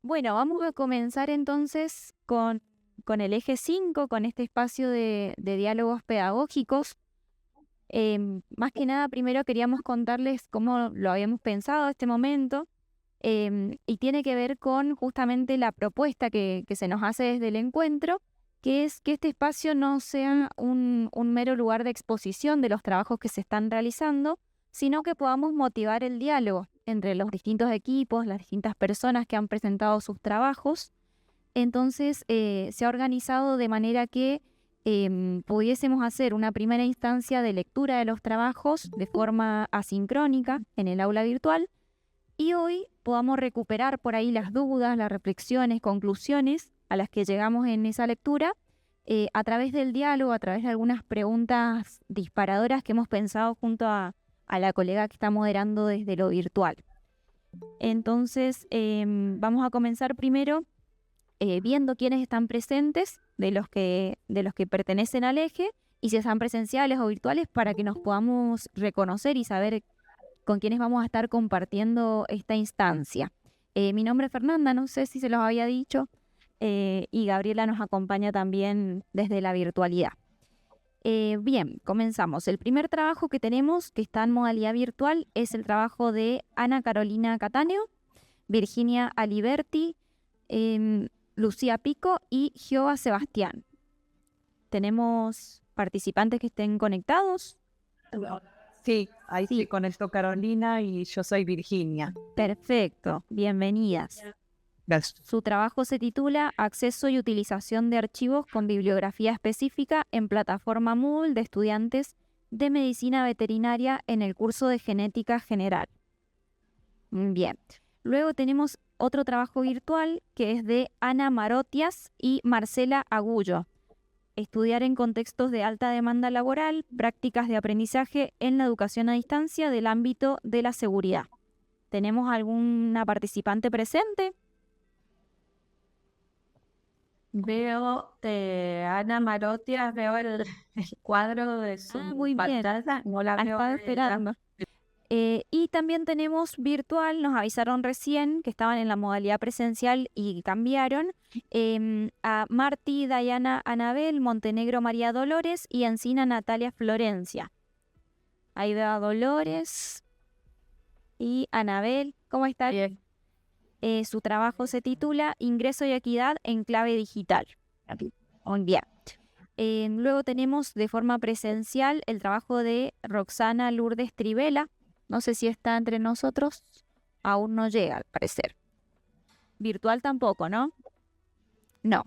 Bueno, vamos a comenzar entonces con el eje 5, con este espacio de diálogos pedagógicos. Más que nada, primero queríamos contarles cómo lo habíamos pensado este momento, y tiene que ver con justamente la propuesta que se nos hace desde el encuentro, que es que este espacio no sea un mero lugar de exposición de los trabajos que se están realizando, sino que podamos motivar el diálogo entre los distintos equipos, las distintas personas que han presentado sus trabajos. Entonces, se ha organizado de manera que pudiésemos hacer una primera instancia de lectura de los trabajos de forma asincrónica en el aula virtual, y hoy podamos recuperar por ahí las dudas, las reflexiones, conclusiones a las que llegamos en esa lectura, a través del diálogo, a través de algunas preguntas disparadoras que hemos pensado junto a la colega que está moderando desde lo virtual. Entonces, vamos a comenzar primero viendo quiénes están presentes de los que pertenecen al eje, y si están presenciales o virtuales, para que nos podamos reconocer y saber con quiénes vamos a estar compartiendo esta instancia. Mi nombre es Fernanda, no sé si se los había dicho, y Gabriela nos acompaña también desde la virtualidad. Bien, comenzamos. El primer trabajo que tenemos, que está en modalidad virtual, es el trabajo de Ana Carolina Cattaneo, Virginia Aliberti, Lucía Pico y Jehová Sebastián. ¿Tenemos participantes que estén conectados? Sí, ahí Sí. sí conecto Carolina y yo soy Virginia. Perfecto, bienvenidas. Gracias. Su trabajo se titula Acceso y utilización de archivos con bibliografía específica en plataforma Moodle de estudiantes de medicina veterinaria en el curso de genética general. Bien. Luego tenemos otro trabajo virtual que es de Ana Marotias y Marcela Agullo. Estudiar en contextos de alta demanda laboral, prácticas de aprendizaje en la educación a distancia del ámbito de la seguridad. ¿Tenemos alguna participante presente? Veo Ana Marotias, veo el cuadro de su Muy bien. pantalla, no la veo. Estaba esperando. Y también tenemos virtual, nos avisaron recién que estaban en la modalidad presencial y cambiaron, a Marti, Dayana, Anabel, Montenegro, María Dolores y Encina, Natalia, Florencia. Ahí veo a Dolores y Anabel. ¿Cómo están? Bien. Su trabajo se titula Ingreso y equidad en clave digital. Muy bien. Luego tenemos de forma presencial el trabajo de Roxana Lourdes Trivela. No sé si está entre nosotros. Aún no llega, al parecer. Virtual tampoco, ¿no? No.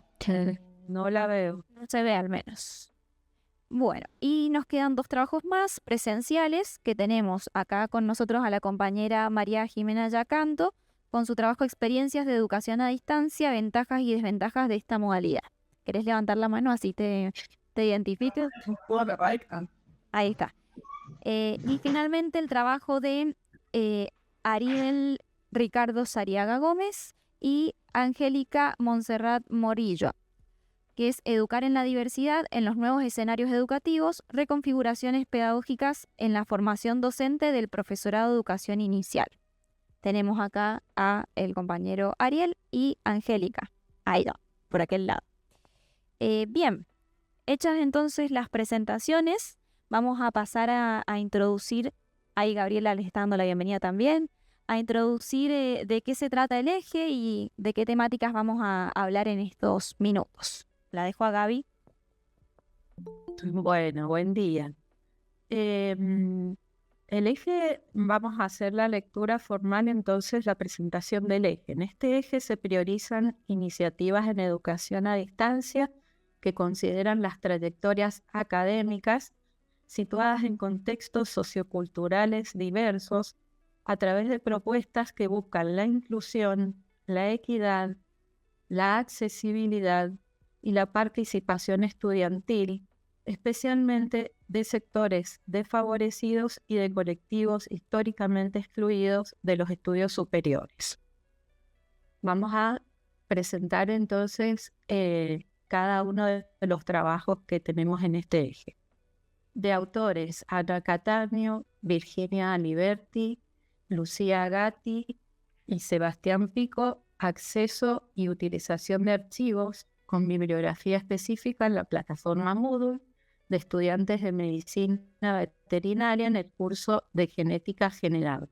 No la veo. No se ve al menos. Bueno, y nos quedan dos trabajos más presenciales, que tenemos acá con nosotros a la compañera María Jimena Yacanto, con su trabajo Experiencias de Educación a Distancia, Ventajas y Desventajas de esta modalidad. ¿Querés levantar la mano así te identifico? Ahí está. Y finalmente el trabajo de Ariel Ricardo Sariaga Gómez y Angélica Montserrat Morillo, que es Educar en la diversidad en los nuevos escenarios educativos, reconfiguraciones pedagógicas en la formación docente del profesorado de educación inicial. Tenemos acá a el compañero Ariel y Angélica. Ahí va, por aquel lado. Bien, hechas entonces las presentaciones, vamos a pasar a introducir, ahí Gabriela les está dando la bienvenida también, a introducir de qué se trata el eje y de qué temáticas vamos a hablar en estos minutos. La dejo a Gaby. Bueno, buen día. El eje, vamos a hacer la lectura formal, entonces la presentación del eje. En este eje se priorizan iniciativas en educación a distancia que consideran las trayectorias académicas situadas en contextos socioculturales diversos a través de propuestas que buscan la inclusión, la equidad, la accesibilidad y la participación estudiantil, especialmente de sectores desfavorecidos y de colectivos históricamente excluidos de los estudios superiores. Vamos a presentar entonces cada uno de los trabajos que tenemos en este eje. De autores: Ana Cattaneo, Virginia Aliberti, Lucía Gatti y Sebastián Pico, acceso y utilización de archivos con bibliografía específica en la plataforma Moodle de estudiantes de medicina veterinaria en el curso de genética general.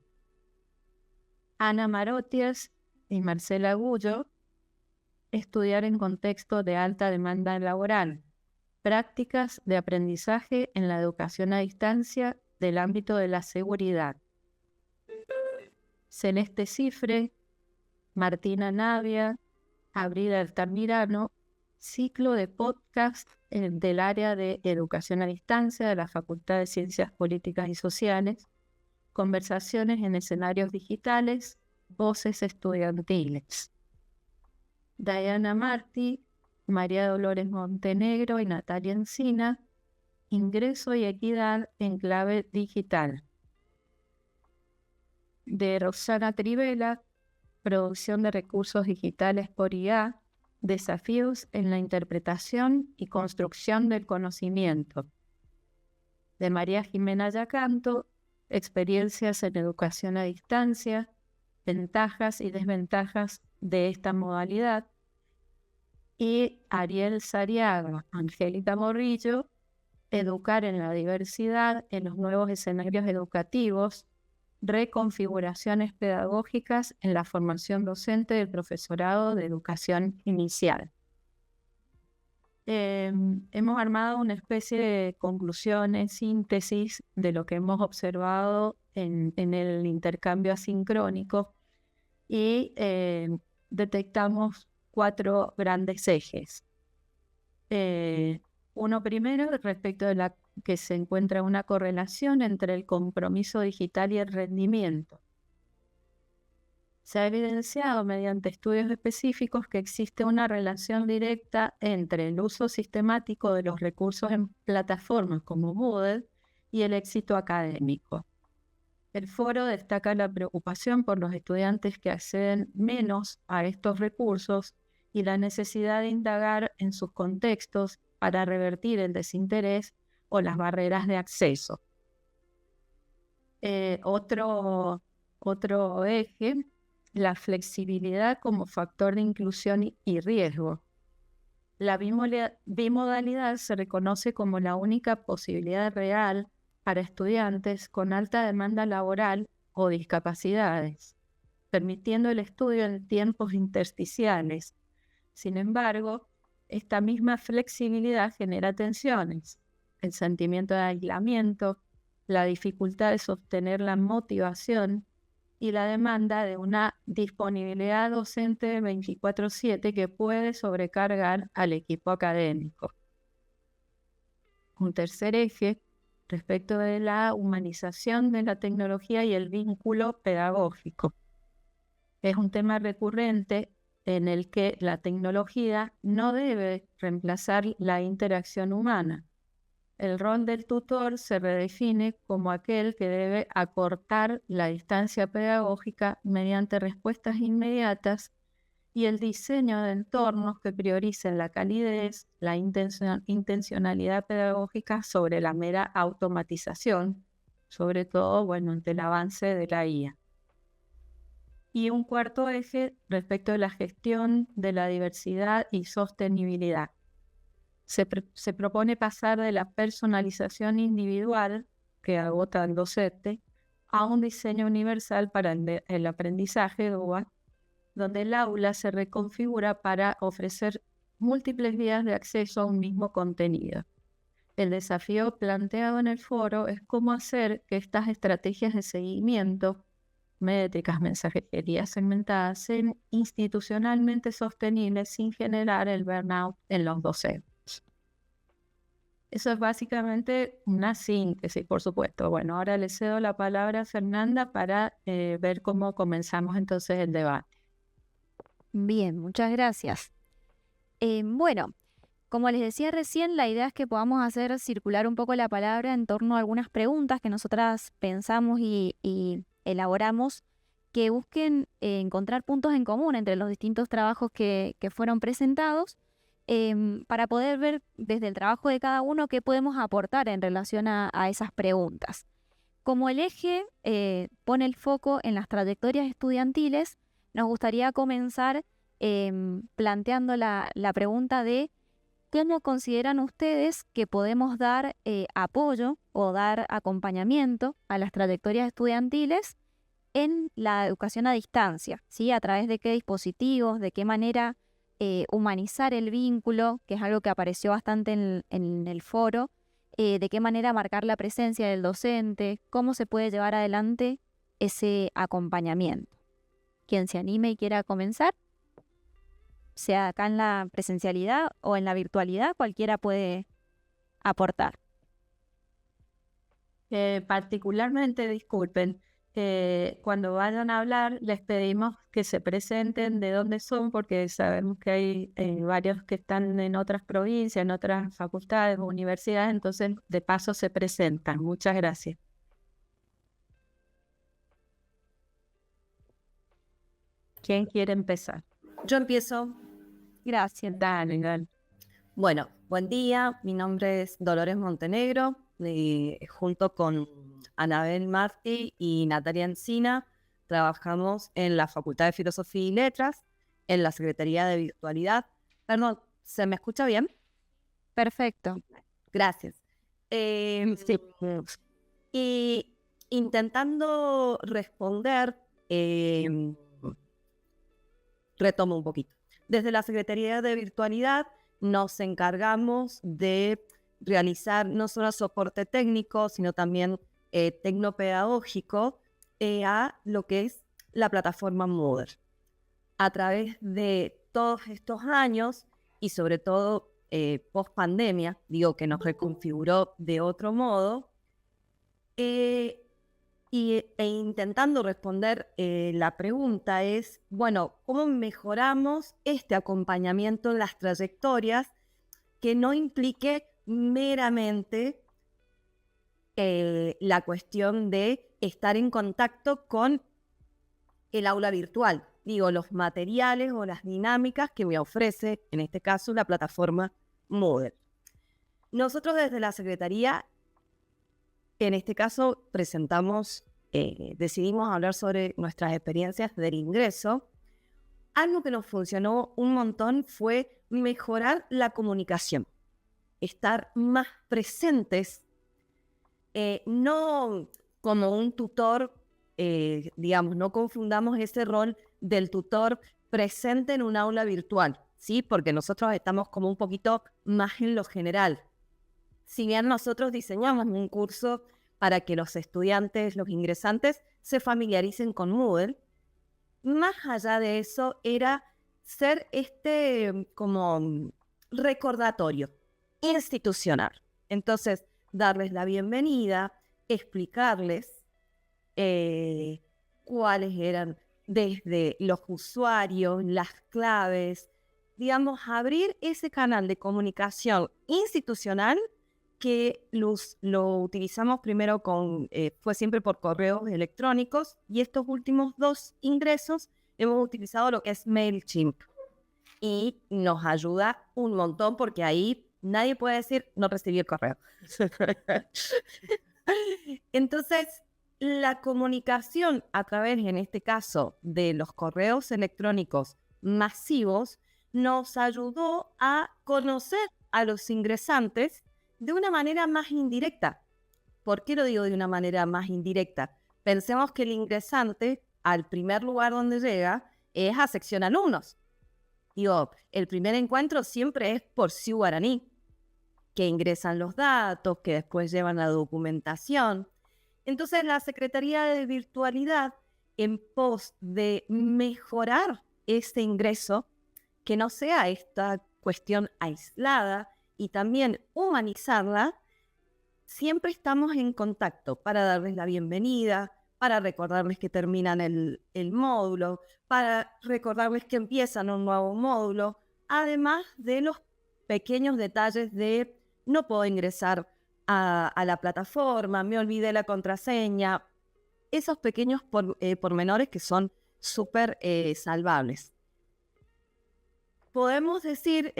Ana Marotias y Marcela Gullo, estudiar en contexto de alta demanda laboral, prácticas de aprendizaje en la educación a distancia del ámbito de la seguridad. Celeste Cifre, Martina Navia, Abril Altamirano, ciclo de podcast del área de educación a distancia de la Facultad de Ciencias Políticas y Sociales, conversaciones en escenarios digitales, voces estudiantiles. Diana Martí, María Dolores Montenegro y Natalia Encina, ingreso y equidad en clave digital. De Roxana Trivela, producción de recursos digitales por IA, desafíos en la interpretación y construcción del conocimiento. De María Jimena Yacanto, experiencias en educación a distancia, ventajas y desventajas de esta modalidad. Y Ariel Sariaga, Angélica Morrillo, educar en la diversidad en los nuevos escenarios educativos, reconfiguraciones pedagógicas en la formación docente del profesorado de educación inicial. Hemos armado una especie de conclusiones, síntesis de lo que hemos observado en el intercambio asincrónico y detectamos 4 grandes ejes. Uno primero, respecto de que se encuentra una correlación entre el compromiso digital y el rendimiento. Se ha evidenciado mediante estudios específicos que existe una relación directa entre el uso sistemático de los recursos en plataformas como Moodle y el éxito académico. El foro destaca la preocupación por los estudiantes que acceden menos a estos recursos y la necesidad de indagar en sus contextos para revertir el desinterés o las barreras de acceso. Otro eje, la flexibilidad como factor de inclusión y riesgo. La bimodalidad se reconoce como la única posibilidad real para estudiantes con alta demanda laboral o discapacidades, permitiendo el estudio en tiempos intersticiales. Sin embargo, esta misma flexibilidad genera tensiones, el sentimiento de aislamiento, la dificultad de sostener la motivación y la demanda de una disponibilidad docente 24/7 que puede sobrecargar al equipo académico. Un tercer eje, respecto de la humanización de la tecnología y el vínculo pedagógico. Es un tema recurrente en el que la tecnología no debe reemplazar la interacción humana. El rol del tutor se redefine como aquel que debe acortar la distancia pedagógica mediante respuestas inmediatas y el diseño de entornos que prioricen la calidez, la intencionalidad pedagógica sobre la mera automatización, sobre todo, ante el avance de la IA. Y un cuarto eje respecto de la gestión de la diversidad y sostenibilidad. Se propone pasar de la personalización individual que agota el docente a un diseño universal para el aprendizaje DUA, donde el aula se reconfigura para ofrecer múltiples vías de acceso a un mismo contenido. El desafío planteado en el foro es cómo hacer que estas estrategias de seguimiento, métricas, mensajería segmentada, sean institucionalmente sostenibles sin generar el burnout en los docentes. Eso es básicamente una síntesis, por supuesto. Bueno, ahora le cedo la palabra a Fernanda para ver cómo comenzamos entonces el debate. Bien, muchas gracias. Bueno, como les decía recién, la idea es que podamos hacer circular un poco la palabra en torno a algunas preguntas que nosotras pensamos y elaboramos que busquen encontrar puntos en común entre los distintos trabajos que fueron presentados para poder ver desde el trabajo de cada uno qué podemos aportar en relación a esas preguntas. Como el eje pone el foco en las trayectorias estudiantiles, nos gustaría comenzar planteando la pregunta de cómo consideran ustedes que podemos dar apoyo o dar acompañamiento a las trayectorias estudiantiles en la educación a distancia, ¿sí? A través de qué dispositivos, de qué manera humanizar el vínculo, que es algo que apareció bastante en el foro, de qué manera marcar la presencia del docente, cómo se puede llevar adelante ese acompañamiento. Quien se anime y quiera comenzar, sea acá en la presencialidad o en la virtualidad, cualquiera puede aportar. Particularmente, disculpen, cuando vayan a hablar, les pedimos que se presenten de dónde son, porque sabemos que hay varios que están en otras provincias, en otras facultades o universidades, entonces de paso se presentan. Muchas gracias. ¿Quién quiere empezar? Yo empiezo. Gracias. Dale. Bueno, buen día. Mi nombre es Dolores Montenegro. Junto con Anabel Martí y Natalia Encina, trabajamos en la Facultad de Filosofía y Letras, en la Secretaría de Virtualidad. Perdón, ¿se me escucha bien? Perfecto. Gracias. Sí. Y intentando responder, retomo un poquito. Desde la Secretaría de Virtualidad nos encargamos de realizar no solo soporte técnico, sino también tecnopedagógico a lo que es la plataforma Moodle. A través de todos estos años y sobre todo post pandemia, digo que nos reconfiguró de otro modo, e intentando responder la pregunta es, bueno, ¿cómo mejoramos este acompañamiento en las trayectorias que no implique meramente la cuestión de estar en contacto con el aula virtual? Digo, los materiales o las dinámicas que me ofrece, en este caso, la plataforma Moodle. Nosotros desde la Secretaría, en este caso, decidimos hablar sobre nuestras experiencias del ingreso. Algo que nos funcionó un montón fue mejorar la comunicación, estar más presentes, no como un tutor, digamos, no confundamos ese rol del tutor presente en un aula virtual, ¿sí? Porque nosotros estamos como un poquito más en lo general. Si bien nosotros diseñamos un curso para que los estudiantes, los ingresantes, se familiaricen con Moodle, más allá de eso era ser como recordatorio institucional. Entonces, darles la bienvenida, explicarles cuáles eran desde los usuarios, las claves, digamos, abrir ese canal de comunicación institucional que lo utilizamos primero fue siempre por correos electrónicos, y estos últimos 2 ingresos hemos utilizado lo que es MailChimp, y nos ayuda un montón porque ahí nadie puede decir no recibí el correo. Entonces, la comunicación a través, en este caso, de los correos electrónicos masivos nos ayudó a conocer a los ingresantes de una manera más indirecta. ¿Por qué lo digo de una manera más indirecta? Pensemos que el ingresante, al primer lugar donde llega, es a sección alumnos. Digo, el primer encuentro siempre es por CIU Guaraní, que ingresan los datos, que después llevan la documentación. Entonces, la Secretaría de Virtualidad, en pos de mejorar este ingreso, que no sea esta cuestión aislada, y también humanizarla, siempre estamos en contacto para darles la bienvenida, para recordarles que terminan el módulo, para recordarles que empiezan un nuevo módulo, además de los pequeños detalles de no puedo ingresar a la plataforma, me olvidé la contraseña, esos pequeños pormenores que son súper salvables. Podemos decir,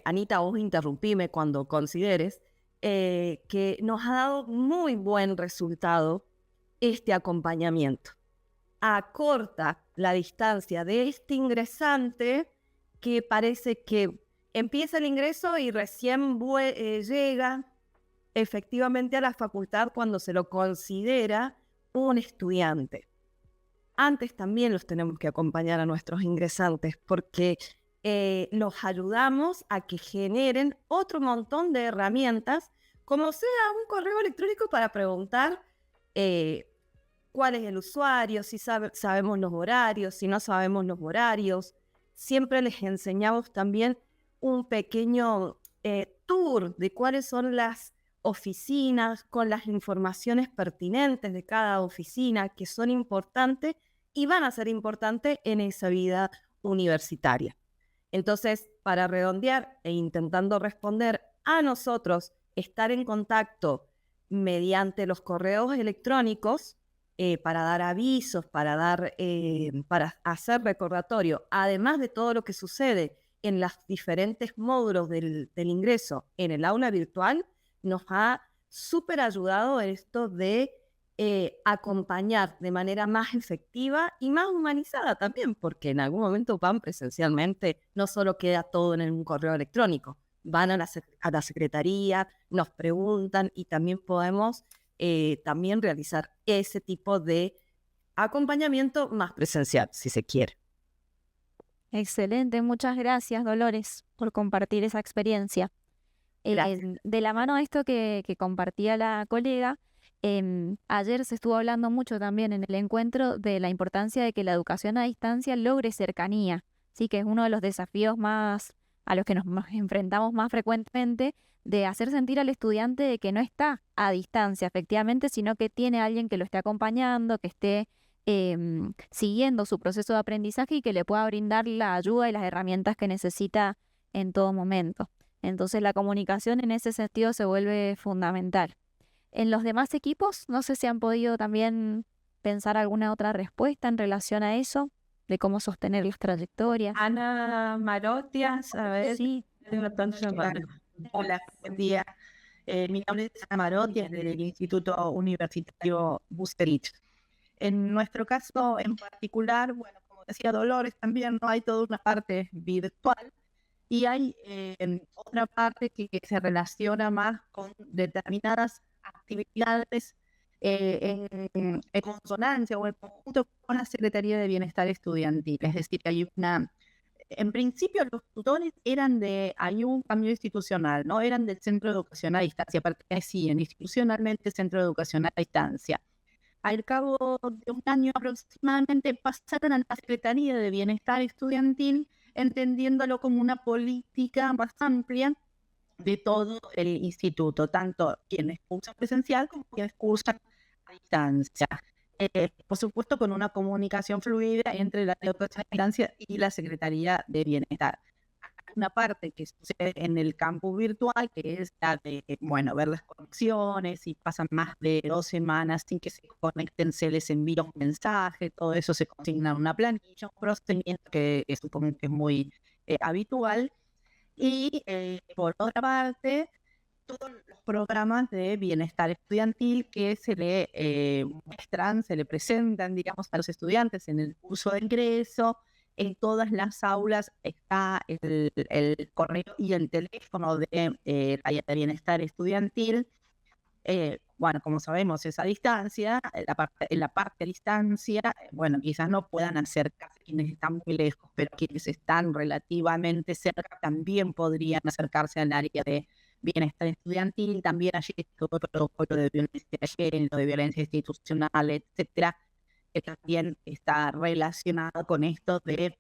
Anita, vos interrumpime cuando consideres, que nos ha dado muy buen resultado este acompañamiento. acorta la distancia de este ingresante que parece que empieza el ingreso y recién llega efectivamente a la facultad cuando se lo considera un estudiante. Antes también los tenemos que acompañar a nuestros ingresantes porque los ayudamos a que generen otro montón de herramientas, como sea un correo electrónico para preguntar cuál es el usuario, si sabemos los horarios, si no sabemos los horarios. Siempre les enseñamos también un pequeño tour de cuáles son las oficinas, con las informaciones pertinentes de cada oficina que son importantes y van a ser importantes en esa vida universitaria. Entonces, para redondear e intentando responder a nosotros, estar en contacto mediante los correos electrónicos para dar avisos, para hacer recordatorio, además de todo lo que sucede en los diferentes módulos del ingreso en el aula virtual, nos ha súper ayudado en esto de acompañar de manera más efectiva y más humanizada también, porque en algún momento van presencialmente, no solo queda todo en un correo electrónico, van a la secretaría, nos preguntan y también podemos también realizar ese tipo de acompañamiento más presencial, si se quiere. Excelente, muchas gracias, Dolores, por compartir esa experiencia. De la mano de esto que compartía la colega, ayer se estuvo hablando mucho también en el encuentro de la importancia de que la educación a distancia logre cercanía, sí, que es uno de los desafíos más a los que nos enfrentamos más frecuentemente, de hacer sentir al estudiante de que no está a distancia efectivamente, sino que tiene a alguien que lo esté acompañando, que esté siguiendo su proceso de aprendizaje y que le pueda brindar la ayuda y las herramientas que necesita en todo momento. Entonces la comunicación en ese sentido se vuelve fundamental. En los demás equipos, no sé si han podido también pensar alguna otra respuesta en relación a eso, de cómo sostener las trayectorias. Ana Marotias, a ver. Sí. Hola, buen día. Mi nombre es Ana Marotias, del Instituto Universitario Bucerich. En nuestro caso en particular, bueno, como decía Dolores también, ¿no? Hay toda una parte virtual y hay otra parte que se relaciona más con determinadas actividades en consonancia o en conjunto con la Secretaría de Bienestar Estudiantil. Es decir, hay una... En principio los tutores hay un cambio institucional, ¿no? Eran del Centro de Educación a Distancia, pertenecían institucionalmente al Centro de Educación a Distancia. Al cabo de un año aproximadamente pasaron a la Secretaría de Bienestar Estudiantil, entendiéndolo como una política más amplia de todo el instituto, tanto quienes cursan presencial como quienes cursan a distancia. Por supuesto, con una comunicación fluida entre la educación a distancia y la Secretaría de Bienestar. Una parte que sucede en el campus virtual, que es la de, bueno, ver las conexiones, y pasan más de 2 semanas sin que se conecten, se les envía un mensaje, todo eso se consigna en una planilla, un procedimiento que supongo que es muy habitual. Y por otra parte, todos los programas de bienestar estudiantil que se le muestran, se le presentan, digamos, a los estudiantes en el curso de ingreso. En todas las aulas está el correo y el teléfono de área de bienestar estudiantil. Bueno, como sabemos, esa distancia, en la parte a distancia, bueno, quizás no puedan acercarse quienes están muy lejos, pero quienes están relativamente cerca también podrían acercarse al área de bienestar estudiantil. También allí todo el protocolo de violencia de género, de violencia institucional, etcétera, que también está relacionado con esto de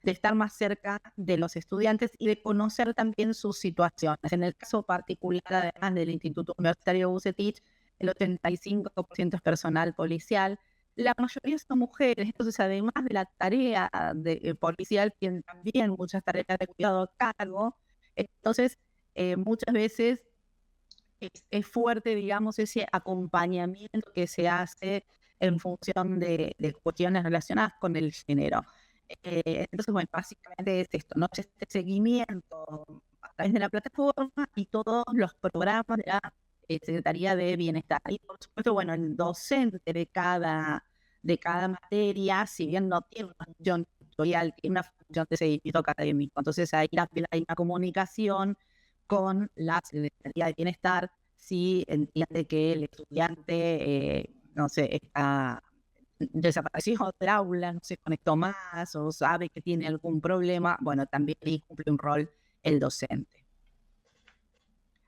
estar más cerca de los estudiantes y de conocer también sus situaciones. En el caso particular, además del Instituto Universitario Bucetich, el 85% es personal policial, la mayoría son mujeres. Entonces, además de la tarea policial, tienen también muchas tareas de cuidado a cargo. Entonces, muchas veces es fuerte, digamos, ese acompañamiento que se hace en función de cuestiones relacionadas con el género. Entonces, bueno, básicamente es esto, ¿no? Este seguimiento a través de la plataforma y todos los programas de la Secretaría de Bienestar. Y por supuesto, bueno, el docente de cada de cada materia, si bien no tiene una función tutorial, tiene una función de seguimiento académico. Entonces ahí hay una comunicación con la Secretaría de Bienestar si entiende que el estudiante, no sé, está desaparecido del aula, no se conectó más o sabe que tiene algún problema, bueno, también ahí cumple un rol el docente.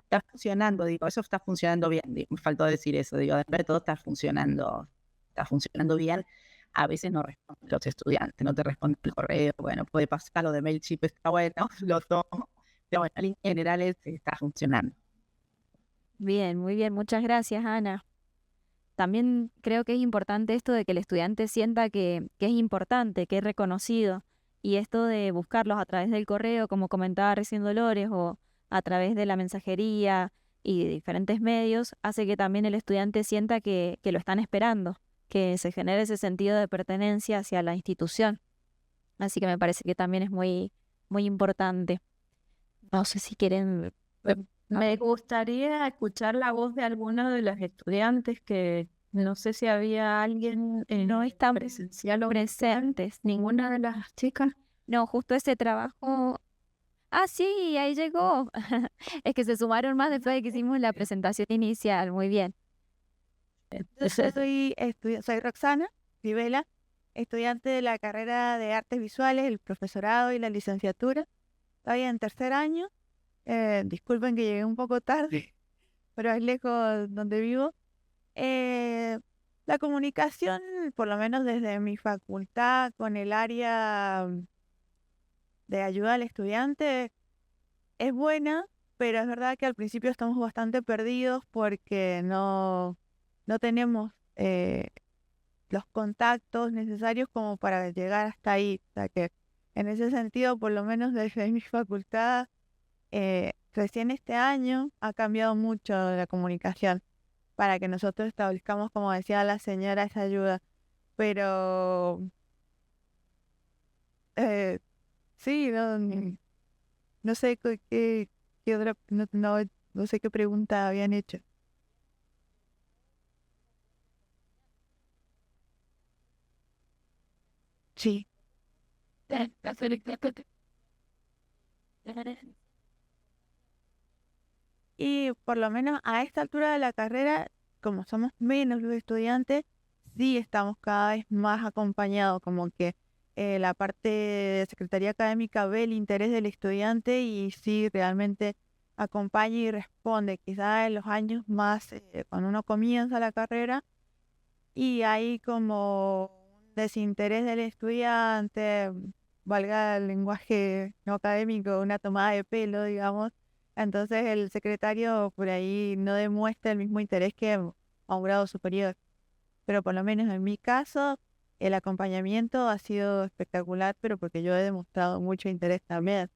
Está funcionando, digo, eso está funcionando bien, digo, me faltó decir eso, digo, de todo está funcionando bien. A veces no responden los estudiantes, no te responden el correo, bueno, puede pasar, lo de MailChimp está bueno, lo tomo, pero bueno, en general está funcionando. Bien, muy bien, muchas gracias, Ana. También creo que es importante esto de que el estudiante sienta que es importante, que es reconocido, y esto de buscarlos a través del correo, como comentaba recién Dolores, o a través de la mensajería y de diferentes medios, hace que también el estudiante sienta que lo están esperando, que se genere ese sentido de pertenencia hacia la institución. Así que me parece que también es muy, muy importante. No sé si quieren Me gustaría escuchar la voz de alguno de los estudiantes, que no sé si había alguien no están presencial o presentes. ninguna de las chicas. No, justo ese trabajo. Ah, sí, ahí llegó. Es que se sumaron más después de que hicimos la presentación inicial. Muy bien. Yo soy Roxana Vivela, estudiante de la carrera de Artes Visuales, el profesorado y la licenciatura. Estoy en tercer año. Disculpen que llegué un poco tarde, pero es lejos donde vivo. La comunicación, por lo menos desde mi facultad, con el área de ayuda al estudiante, es buena, pero es verdad que al principio estamos bastante perdidos porque no tenemos los contactos necesarios como para llegar hasta ahí. O sea que en ese sentido, por lo menos desde mi facultad, recién este año ha cambiado mucho la comunicación para que nosotros establezcamos, como decía la señora, esa ayuda. Pero sí, no sé qué otra, no sé qué pregunta habían hecho. Sí. Y por lo menos a esta altura de la carrera, como somos menos los estudiantes, sí estamos cada vez más acompañados, como que la parte de Secretaría Académica ve el interés del estudiante y sí realmente acompaña y responde. Quizás en los años más, cuando uno comienza la carrera y hay como un desinterés del estudiante, valga el lenguaje no académico, una tomada de pelo, digamos. Entonces el secretario por ahí no demuestra el mismo interés que a un grado superior. Pero por lo menos en mi caso, el acompañamiento ha sido espectacular, pero porque yo he demostrado mucho interés también.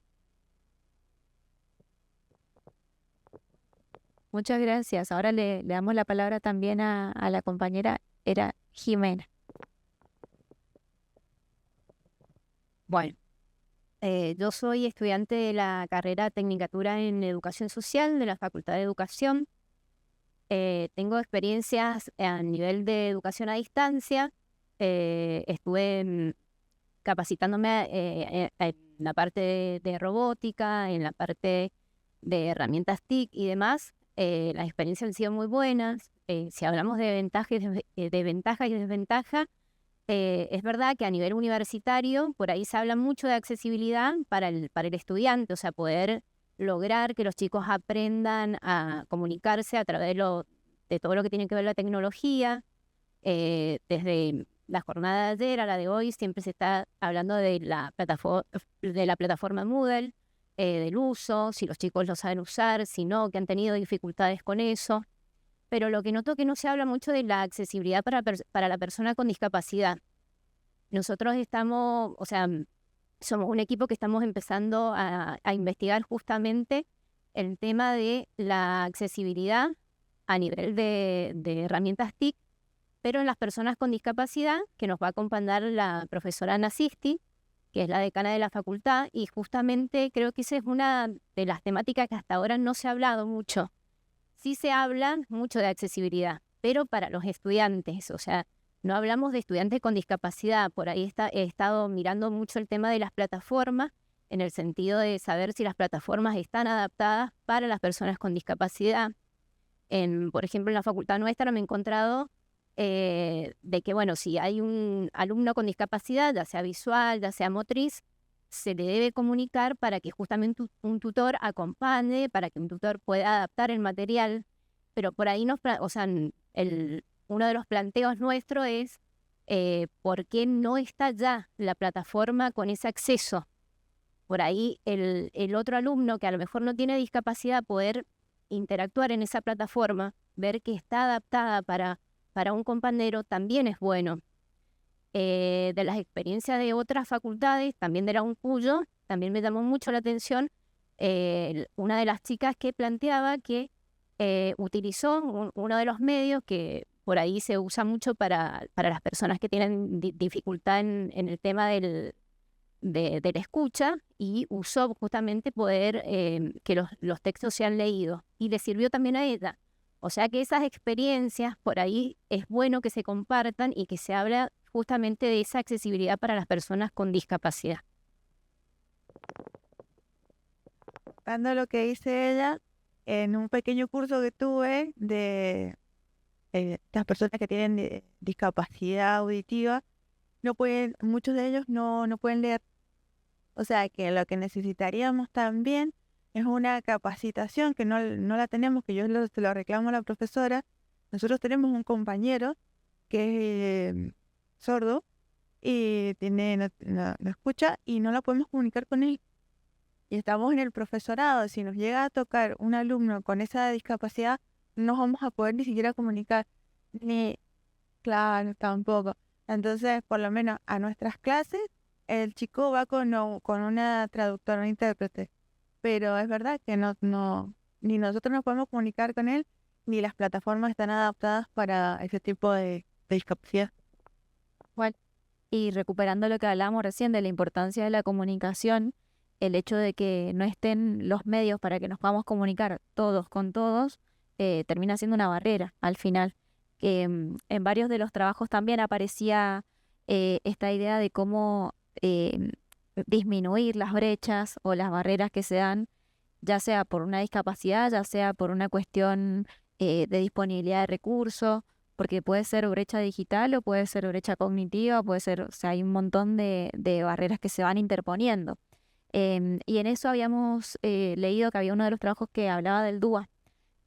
Muchas gracias. Ahora le damos la palabra también a la compañera, era Jimena. Bueno, yo soy estudiante de la carrera Tecnicatura en Educación Social de la Facultad de Educación. Tengo experiencias a nivel de educación a distancia. Estuve capacitándome en la parte de robótica, en la parte de herramientas TIC y demás. Las experiencias han sido muy buenas. Si hablamos de ventaja y desventaja, es verdad que a nivel universitario por ahí se habla mucho de accesibilidad para el estudiante, o sea, poder lograr que los chicos aprendan a comunicarse a través de todo lo que tiene que ver la tecnología. Desde la jornada de ayer a la de hoy siempre se está hablando de la plataforma Moodle, del uso, si los chicos lo saben usar, si no, que han tenido dificultades con eso. Pero lo que noto que no se habla mucho de la accesibilidad para la persona con discapacidad. Nosotros estamos, o sea, somos un equipo que estamos empezando a investigar justamente el tema de la accesibilidad a nivel de herramientas TIC, pero en las personas con discapacidad, que nos va a acompañar la profesora Ana Sisti, que es la decana de la facultad, y justamente creo que esa es una de las temáticas que hasta ahora no se ha hablado mucho. Sí se habla mucho de accesibilidad, pero para los estudiantes, o sea, No hablamos de estudiantes con discapacidad, por ahí he estado mirando mucho el tema de las plataformas, en el sentido de saber si las plataformas están adaptadas para las personas con discapacidad. Por ejemplo, en la facultad nuestra me he encontrado de que, bueno, si hay un alumno con discapacidad, ya sea visual, ya sea motriz, se le debe comunicar para que justamente un tutor acompañe, para que un tutor pueda adaptar el material, pero por ahí uno de los planteos nuestros es ¿por qué no está ya la plataforma con ese acceso? Por ahí el otro alumno que a lo mejor no tiene discapacidad, poder interactuar en esa plataforma, ver que está adaptada para un compañero, también es bueno. De las experiencias de otras facultades, también de la UNCUYO, también me llamó mucho la atención una de las chicas que planteaba que utilizó uno de los medios que por ahí se usa mucho para las personas que tienen dificultad en el tema de la escucha, y usó justamente poder que los textos sean leídos, y le sirvió también a ella. O sea que esas experiencias por ahí es bueno que se compartan y que se habla justamente de esa accesibilidad para las personas con discapacidad. Dando lo que dice ella, en un pequeño curso que tuve de las personas que tienen discapacidad auditiva, muchos de ellos no pueden leer. O sea que lo que necesitaríamos también es una capacitación que no la tenemos, que yo se lo reclamo a la profesora. Nosotros tenemos un compañero que es sordo y no escucha, y no la podemos comunicar con él. Y estamos en el profesorado. Si nos llega a tocar un alumno con esa discapacidad, no vamos a poder ni siquiera comunicar. Claro, tampoco. Entonces, por lo menos a nuestras clases, el chico va con una traductora, una intérprete. Pero es verdad que ni nosotros nos podemos comunicar con él, ni las plataformas están adaptadas para ese tipo de discapacidad. Bueno, y recuperando lo que hablábamos recién de la importancia de la comunicación, el hecho de que no estén los medios para que nos podamos comunicar todos con todos, termina siendo una barrera al final. En varios de los trabajos también aparecía esta idea de cómo disminuir las brechas o las barreras que se dan, ya sea por una discapacidad, ya sea por una cuestión de disponibilidad de recursos, porque puede ser brecha digital o puede ser brecha cognitiva, o sea, hay un montón de barreras que se van interponiendo. Y en eso habíamos leído que había uno de los trabajos que hablaba del DUA,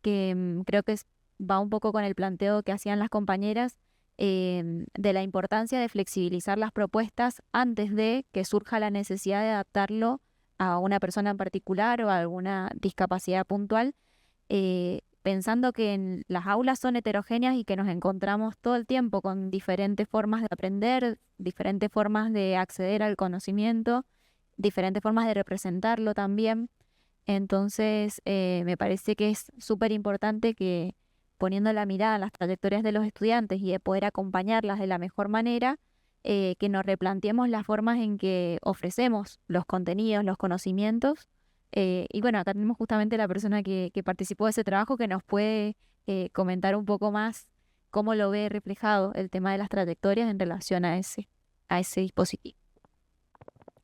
que creo que va un poco con el planteo que hacían las compañeras, de la importancia de flexibilizar las propuestas antes de que surja la necesidad de adaptarlo a una persona en particular o a alguna discapacidad puntual, pensando que las aulas son heterogéneas y que nos encontramos todo el tiempo con diferentes formas de aprender, diferentes formas de acceder al conocimiento, diferentes formas de representarlo también. Entonces, me parece que es súper importante que, poniendo la mirada en las trayectorias de los estudiantes y de poder acompañarlas de la mejor manera, que nos replanteemos las formas en que ofrecemos los contenidos, los conocimientos. Y bueno, acá tenemos justamente la persona que participó de ese trabajo, que nos puede comentar un poco más cómo lo ve reflejado el tema de las trayectorias en relación a ese dispositivo.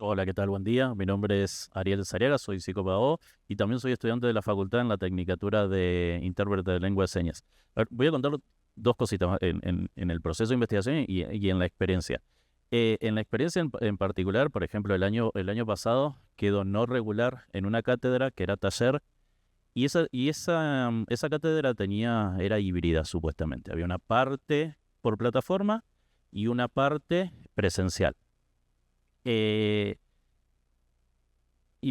Hola, ¿qué tal? Buen día. Mi nombre es Ariel Sariaga, soy psicopedagogo y también soy estudiante de la facultad en la Tecnicatura de Intérprete de Lengua de Señas. A ver, voy a contar dos cositas en el proceso de investigación y en la experiencia. En la experiencia en particular, por ejemplo, el año pasado quedó no regular en una cátedra que era taller, y esa cátedra era híbrida supuestamente. Había una parte por plataforma y una parte presencial. ¿Y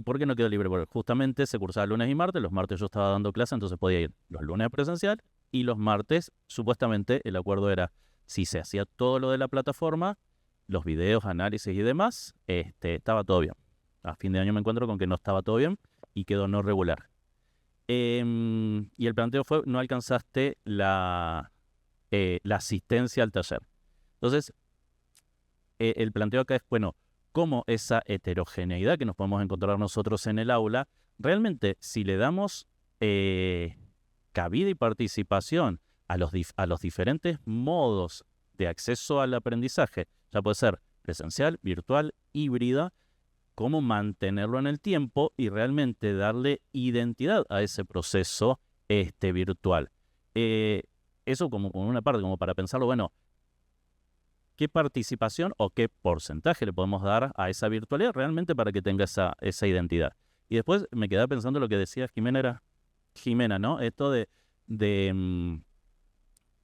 por qué no quedó libre? Porque justamente se cursaba lunes y martes. Los martes yo estaba dando clase, entonces podía ir los lunes a presencial, y los martes supuestamente el acuerdo era, si se hacía todo lo de la plataforma, los videos, análisis y demás, estaba todo bien. A fin de año me encuentro con que no estaba todo bien y quedó no regular. Y el planteo fue, no alcanzaste la asistencia al taller. Entonces, el planteo acá es, bueno, cómo esa heterogeneidad que nos podemos encontrar nosotros en el aula, realmente si le damos cabida y participación a los diferentes modos de acceso al aprendizaje, ya puede ser presencial, virtual, híbrida, cómo mantenerlo en el tiempo y realmente darle identidad a ese proceso virtual. Eso como una parte, como para pensarlo, bueno, ¿qué participación o qué porcentaje le podemos dar a esa virtualidad realmente para que tenga esa identidad? Y después me quedaba pensando lo que decía Jimena, ¿no? Esto de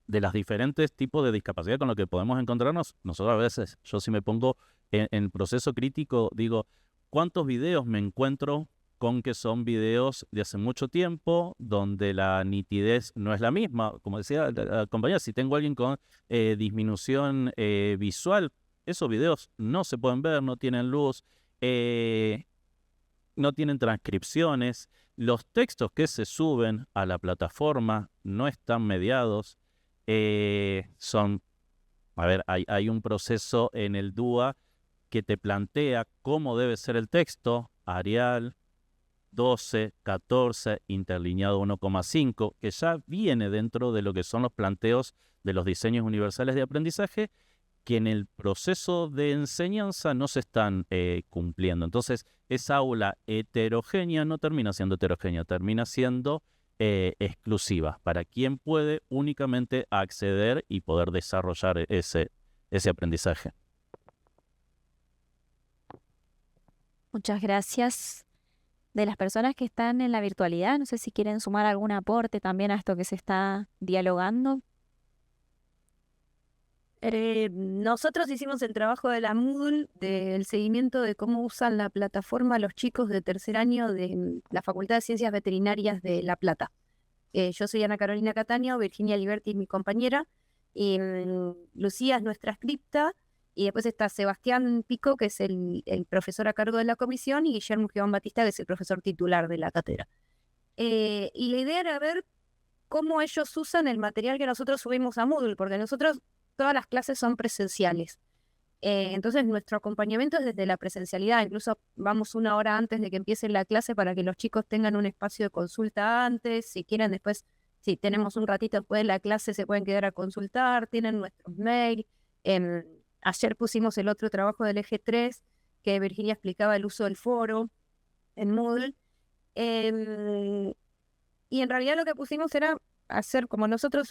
los diferentes tipos de discapacidad con los que podemos encontrarnos. Nosotros a veces, yo si me pongo en proceso crítico, digo, ¿cuántos videos me encuentro con que son videos de hace mucho tiempo, donde la nitidez no es la misma? Como decía la compañera, si tengo a alguien con disminución visual, esos videos no se pueden ver, no tienen luz, no tienen transcripciones, los textos que se suben a la plataforma no están mediados, hay un proceso en el DUA que te plantea cómo debe ser el texto, Arial 12, 14, interlineado 1,5, que ya viene dentro de lo que son los planteos de los diseños universales de aprendizaje, que en el proceso de enseñanza no se están cumpliendo. Entonces, esa aula heterogénea no termina siendo heterogénea, termina siendo exclusiva para quien puede únicamente acceder y poder desarrollar ese aprendizaje. Muchas gracias. De las personas que están en la virtualidad, no sé si quieren sumar algún aporte también a esto que se está dialogando. Nosotros hicimos el trabajo de la Moodle, del seguimiento de cómo usan la plataforma los chicos de tercer año de la Facultad de Ciencias Veterinarias de La Plata. Yo soy Ana Carolina Cataño, Virginia Liberti es mi compañera, y Lucía es nuestra scripta, y después está Sebastián Pico, que es el profesor a cargo de la comisión, y Guillermo Gibón Batista, que es el profesor titular de la cátedra. Y la idea era ver cómo ellos usan el material que nosotros subimos a Moodle, porque nosotros todas las clases son presenciales. Entonces nuestro acompañamiento es desde la presencialidad, incluso vamos una hora antes de que empiece la clase para que los chicos tengan un espacio de consulta antes, si quieren después, si tenemos un ratito después de la clase se pueden quedar a consultar, tienen nuestros mails. Ayer pusimos el otro trabajo del eje 3, que Virginia explicaba el uso del foro en Moodle. Y en realidad lo que pusimos era hacer como nosotros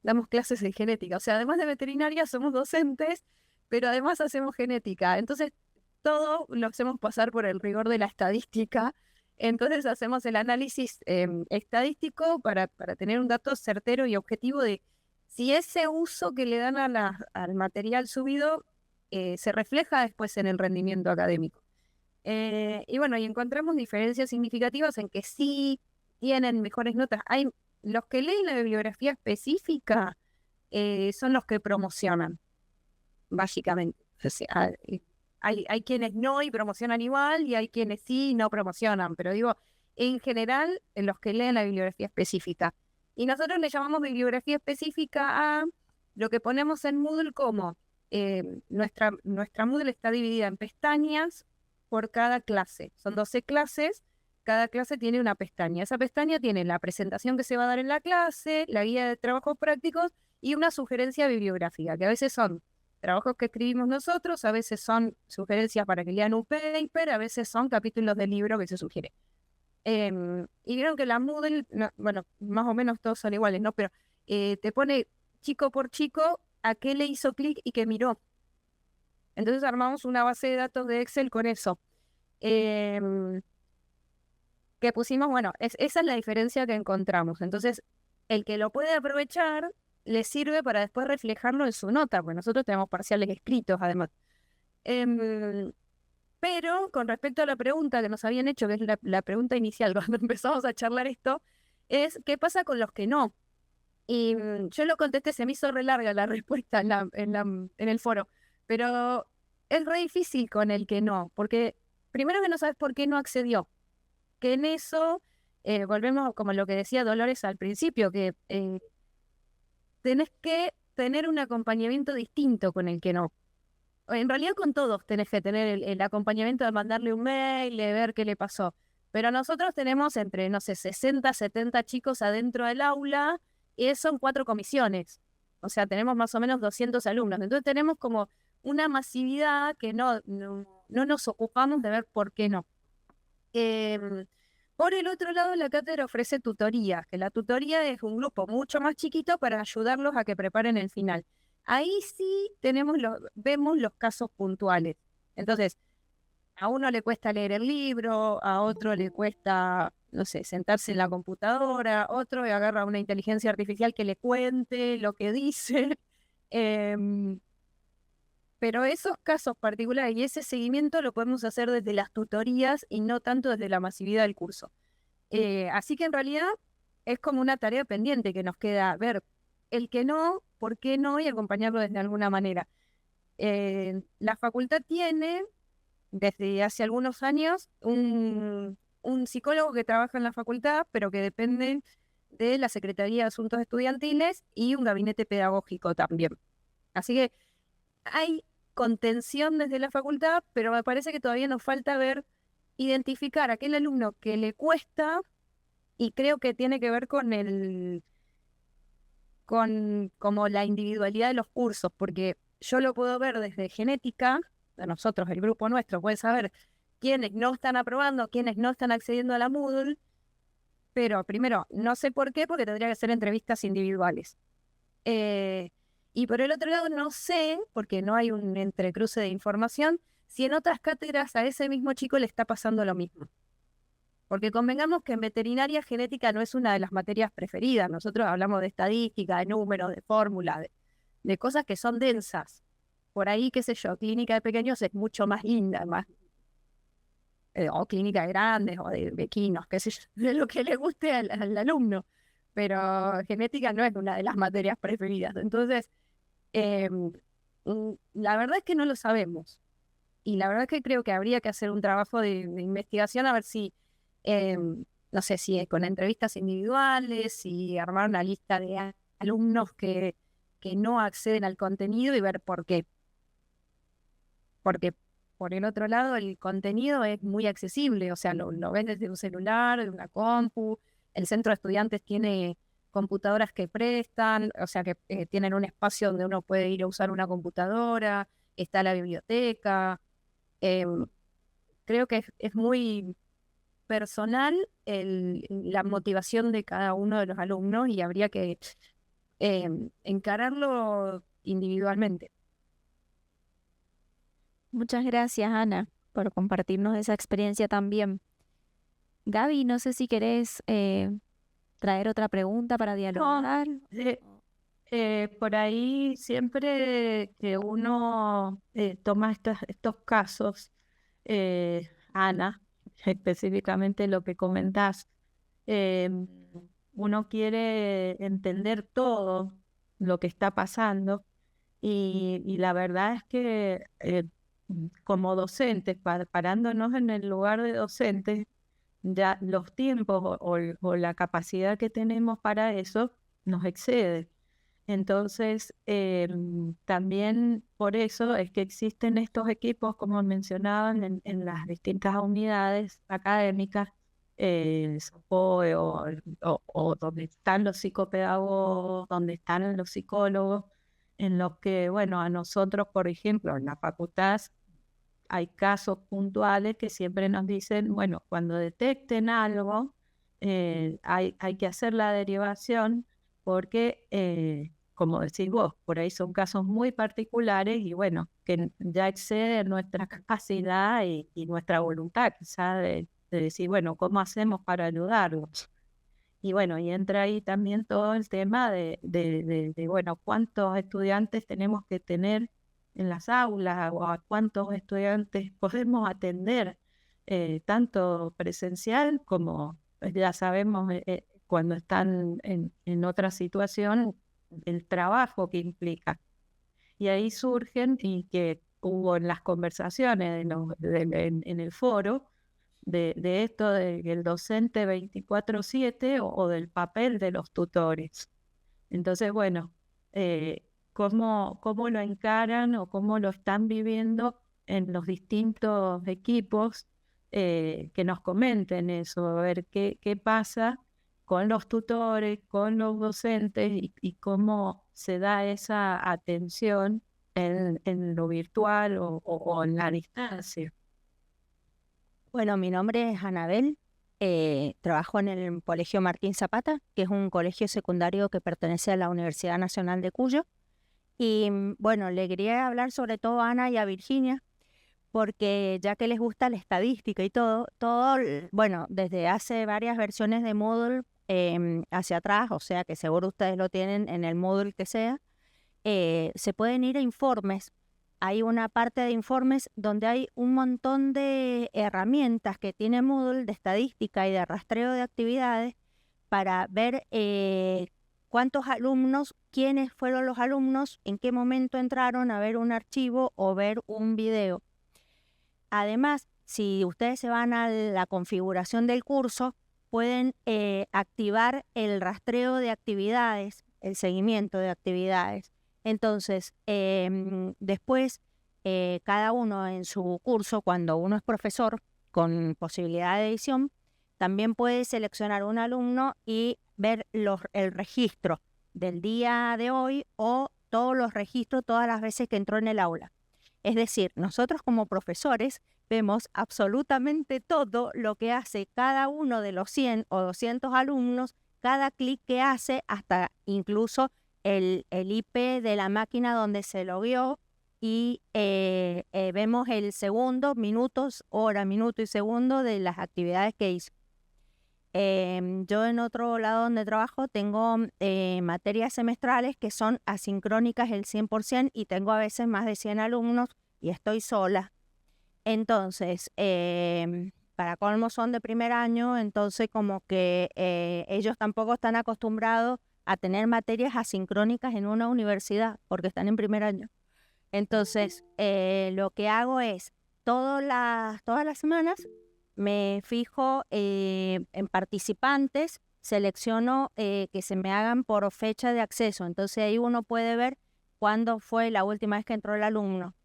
damos clases de genética. O sea, además de veterinaria somos docentes, pero además hacemos genética. Entonces, todo lo hacemos pasar por el rigor de la estadística. Entonces, hacemos el análisis estadístico para tener un dato certero y objetivo de si ese uso que le dan al material subido se refleja después en el rendimiento académico. Y bueno, y encontramos diferencias significativas en que sí tienen mejores notas. Hay los que leen la bibliografía específica son los que promocionan, básicamente. O sea, hay quienes no y promocionan igual, y hay quienes sí y no promocionan, pero digo, en general, en los que leen la bibliografía específica. Y nosotros le llamamos bibliografía específica a lo que ponemos en Moodle como nuestra Moodle está dividida en pestañas por cada clase. Son 12 clases, cada clase tiene una pestaña. Esa pestaña tiene la presentación que se va a dar en la clase, la guía de trabajos prácticos y una sugerencia bibliográfica, que a veces son trabajos que escribimos nosotros, a veces son sugerencias para que lean un paper, a veces son capítulos del libro que se sugiere. Y vieron que la Moodle, bueno, más o menos todos son iguales, ¿no? Pero te pone chico por chico a qué le hizo clic y qué miró. Entonces armamos una base de datos de Excel con eso. Que pusimos, bueno, esa es la diferencia que encontramos. Entonces, el que lo puede aprovechar le sirve para después reflejarlo en su nota, porque nosotros tenemos parciales escritos, además. Pero con respecto a la pregunta que nos habían hecho, que es la pregunta inicial cuando empezamos a charlar esto, es ¿qué pasa con los que no? Y yo lo contesté, se me hizo re larga la respuesta en el foro, pero es re difícil con el que no, porque primero que no sabes por qué no accedió, que en eso volvemos como lo que decía Dolores al principio, que tenés que tener un acompañamiento distinto con el que no. En realidad con todos tenés que tener el acompañamiento de mandarle un mail, de ver qué le pasó. Pero nosotros tenemos entre, no sé, 60, 70 chicos adentro del aula y son 4 comisiones. O sea, tenemos más o menos 200 alumnos. Entonces tenemos como una masividad que no nos ocupamos de ver por qué no. Por el otro lado, la cátedra ofrece tutorías, que la tutoría es un grupo mucho más chiquito para ayudarlos a que preparen el final. Ahí sí vemos los casos puntuales. Entonces, a uno le cuesta leer el libro, a otro le cuesta, no sé, sentarse en la computadora, otro agarra una inteligencia artificial que le cuente lo que dice. Pero esos casos particulares y ese seguimiento lo podemos hacer desde las tutorías y no tanto desde la masividad del curso. Así que en realidad es como una tarea pendiente que nos queda ver el que no, por qué no y acompañarlo desde alguna manera. La facultad tiene desde hace algunos años un psicólogo que trabaja en la facultad, pero que depende de la Secretaría de Asuntos Estudiantiles y un gabinete pedagógico también. Así que hay contención desde la facultad, pero me parece que todavía nos falta identificar a aquel alumno que le cuesta, y creo que tiene que ver con como la individualidad de los cursos, porque yo lo puedo ver desde genética, de nosotros, el grupo nuestro, puede saber quiénes no están aprobando, quiénes no están accediendo a la Moodle, pero primero, no sé por qué, porque tendría que ser entrevistas individuales. Y por el otro lado, no sé, porque no hay un entrecruce de información, si en otras cátedras a ese mismo chico le está pasando lo mismo. Porque convengamos que en veterinaria genética no es una de las materias preferidas. Nosotros hablamos de estadística, de números, de fórmulas, de cosas que son densas. Por ahí, qué sé yo, clínica de pequeños es mucho más linda, o clínica de grandes, o de equinos, qué sé yo, de lo que le guste al alumno. Pero genética no es una de las materias preferidas. Entonces, la verdad es que no lo sabemos. Y la verdad es que creo que habría que hacer un trabajo de investigación a ver si, no sé, si con entrevistas individuales, si armar una lista de alumnos que no acceden al contenido y ver por qué. Porque por el otro lado el contenido es muy accesible, o sea, lo ves desde un celular, de una compu. El centro de estudiantes tiene computadoras que prestan, o sea, que tienen un espacio donde uno puede ir a usar una computadora, está la biblioteca. Creo que es muy personal la motivación de cada uno de los alumnos y habría que encararlo individualmente. Muchas gracias, Ana, por compartirnos esa experiencia también. Gaby, no sé si querés traer otra pregunta para dialogar. Por ahí siempre que uno toma estos casos, Ana, específicamente lo que comentás, uno quiere entender todo lo que está pasando y la verdad es que como docentes, parándonos en el lugar de docentes, ya los tiempos o la capacidad que tenemos para eso nos excede. Entonces, también por eso es que existen estos equipos, como mencionaban, en las distintas unidades académicas, el SOPOE o donde están los psicopedagogos, donde están los psicólogos, en los que, bueno, a nosotros, por ejemplo, en la facultad hay casos puntuales que siempre nos dicen, bueno, cuando detecten algo, hay que hacer la derivación porque, como decís vos, por ahí son casos muy particulares y bueno, que ya exceden nuestra capacidad y nuestra voluntad, quizás de decir, bueno, ¿cómo hacemos para ayudarlos? Y bueno, y entra ahí también todo el tema de bueno, cuántos estudiantes tenemos que tener en las aulas o a cuántos estudiantes podemos atender, tanto presencial como ya sabemos cuando están en otra situación, el trabajo que implica. Y ahí surgen, y que hubo en las conversaciones en el foro, de esto del docente 24/7 o del papel de los tutores. Entonces, bueno, ¿cómo lo encaran o cómo lo están viviendo en los distintos equipos? Que nos comenten eso, a ver qué pasa con los tutores, con los docentes y cómo se da esa atención en lo virtual o en la distancia? Bueno, mi nombre es Anabel, trabajo en el Colegio Martín Zapata, que es un colegio secundario que pertenece a la Universidad Nacional de Cuyo. Y bueno, le quería hablar sobre todo a Ana y a Virginia, porque ya que les gusta la estadística y todo, bueno, desde hace varias versiones de Moodle hacia atrás, o sea que seguro ustedes lo tienen en el Moodle que sea, se pueden ir a informes. Hay una parte de informes donde hay un montón de herramientas que tiene Moodle de estadística y de rastreo de actividades para ver cuántos alumnos, quiénes fueron los alumnos, en qué momento entraron a ver un archivo o ver un video. Además, si ustedes se van a la configuración del curso, pueden activar el rastreo de actividades, el seguimiento de actividades. Entonces, después, cada uno en su curso, cuando uno es profesor con posibilidad de edición, también puede seleccionar un alumno y ver el registro del día de hoy o todos los registros todas las veces que entró en el aula. Es decir, nosotros como profesores vemos absolutamente todo lo que hace cada uno de los 100 o 200 alumnos, cada clic que hace, hasta incluso el IP de la máquina donde se logueó, y vemos el segundo, minutos, hora, minuto y segundo de las actividades que hizo. Yo en otro lado donde trabajo tengo materias semestrales que son asincrónicas el 100% y tengo a veces más de 100 alumnos y estoy sola. Entonces, para colmo son de primer año, entonces como que ellos tampoco están acostumbrados a tener materias asincrónicas en una universidad porque están en primer año. Entonces, lo que hago es todas las semanas me fijo en participantes, selecciono que se me hagan por fecha de acceso. Entonces ahí uno puede ver cuándo fue la última vez que entró el alumno.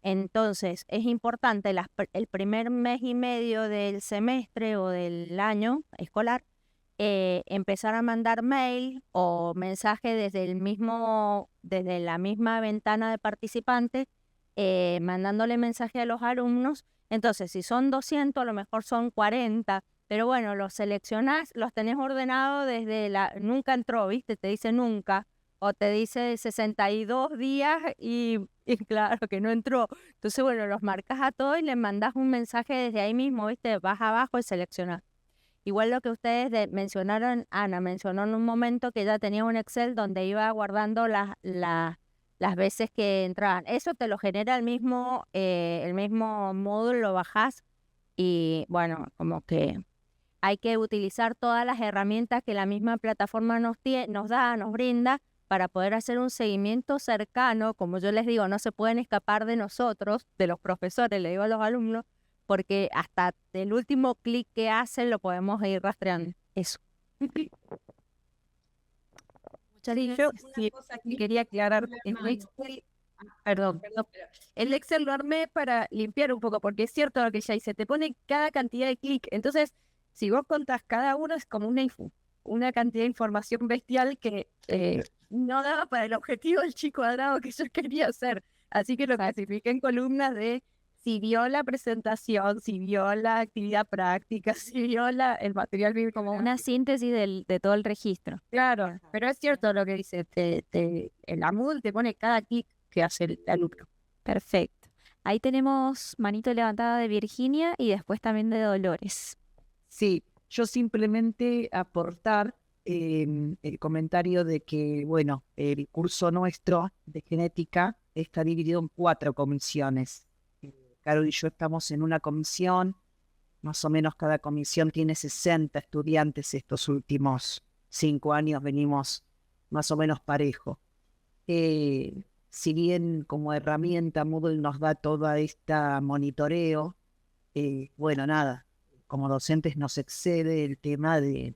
Entonces es importante el primer mes y medio del semestre o del año escolar empezar a mandar mail o mensaje desde la misma ventana de participantes, mandándole mensaje a los alumnos. Entonces, si son 200, a lo mejor son 40, pero bueno, los seleccionás, los tenés ordenados desde nunca entró, ¿viste? Te dice nunca, o te dice 62 días y claro que no entró. Entonces, bueno, los marcas a todos y les mandás un mensaje desde ahí mismo, ¿viste? Vas abajo y seleccionás. Igual lo que ustedes mencionaron, Ana mencionó en un momento que ella tenía un Excel donde iba guardando las veces que entraban. Eso te lo genera el mismo módulo, lo bajás y bueno, como que hay que utilizar todas las herramientas que la misma plataforma nos brinda para poder hacer un seguimiento cercano. Como yo les digo, no se pueden escapar de nosotros, de los profesores, le digo a los alumnos, porque hasta el último clic que hacen lo podemos ir rastreando. Eso. Yo una cosa que quería aclarar, perdón, pero el Excel lo armé para limpiar un poco, porque es cierto lo que ya hice, te pone cada cantidad de clic, entonces si vos contás cada uno es como una cantidad de información bestial que no daba para el objetivo del chico cuadrado que yo quería hacer, así que lo clasifiqué en columnas de si vio la presentación, si vio la actividad práctica, si vio el material bíblico. Como una síntesis de todo el registro. Claro, pero es cierto lo que dice, en la Moodle te pone cada clic que hace el alumno. Perfecto. Ahí tenemos manito levantada de Virginia y después también de Dolores. Sí, yo simplemente aportar el comentario de que, bueno, el curso nuestro de genética está dividido en 4 comisiones. Carol y yo estamos en una comisión, más o menos cada comisión tiene 60 estudiantes. Estos últimos 5 años venimos más o menos parejo. Si bien como herramienta Moodle nos da todo este monitoreo, bueno, nada, como docentes nos excede el tema de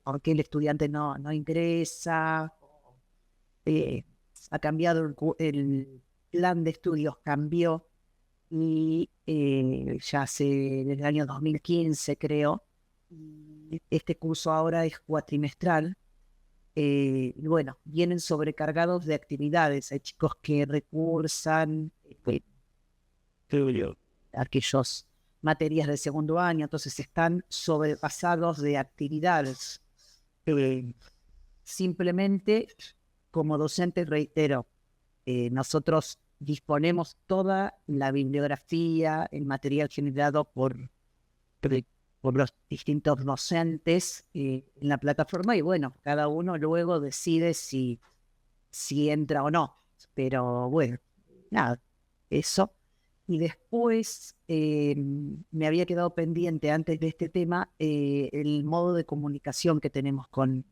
por qué el estudiante no ingresa. Ha cambiado el plan de estudios, cambió y ya desde el año 2015 creo. Este curso ahora es cuatrimestral Y bueno, vienen sobrecargados de actividades. Hay chicos que recursan aquellos materias de segundo año, entonces están sobrepasados de actividades. Simplemente, como docentes, reitero, nosotros disponemos toda la bibliografía, el material generado por los distintos docentes en la plataforma, y bueno, cada uno luego decide si entra o no. Pero bueno, nada, eso. Y después me había quedado pendiente antes de este tema el modo de comunicación que tenemos con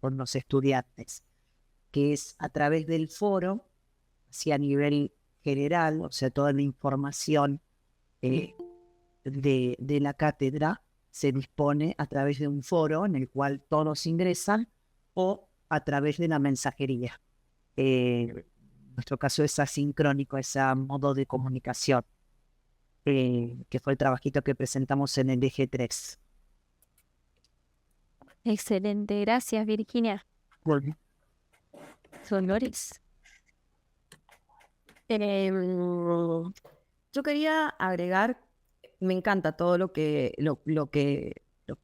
los estudiantes, que es a través del foro, así a nivel general, o sea, toda la información de la cátedra se dispone a través de un foro en el cual todos ingresan, o a través de la mensajería. En nuestro caso es asincrónico, ese modo de comunicación, que fue el trabajito que presentamos en el eje 3. Excelente, gracias Virginia. Bueno. Dolores. Yo quería agregar, me encanta todo lo que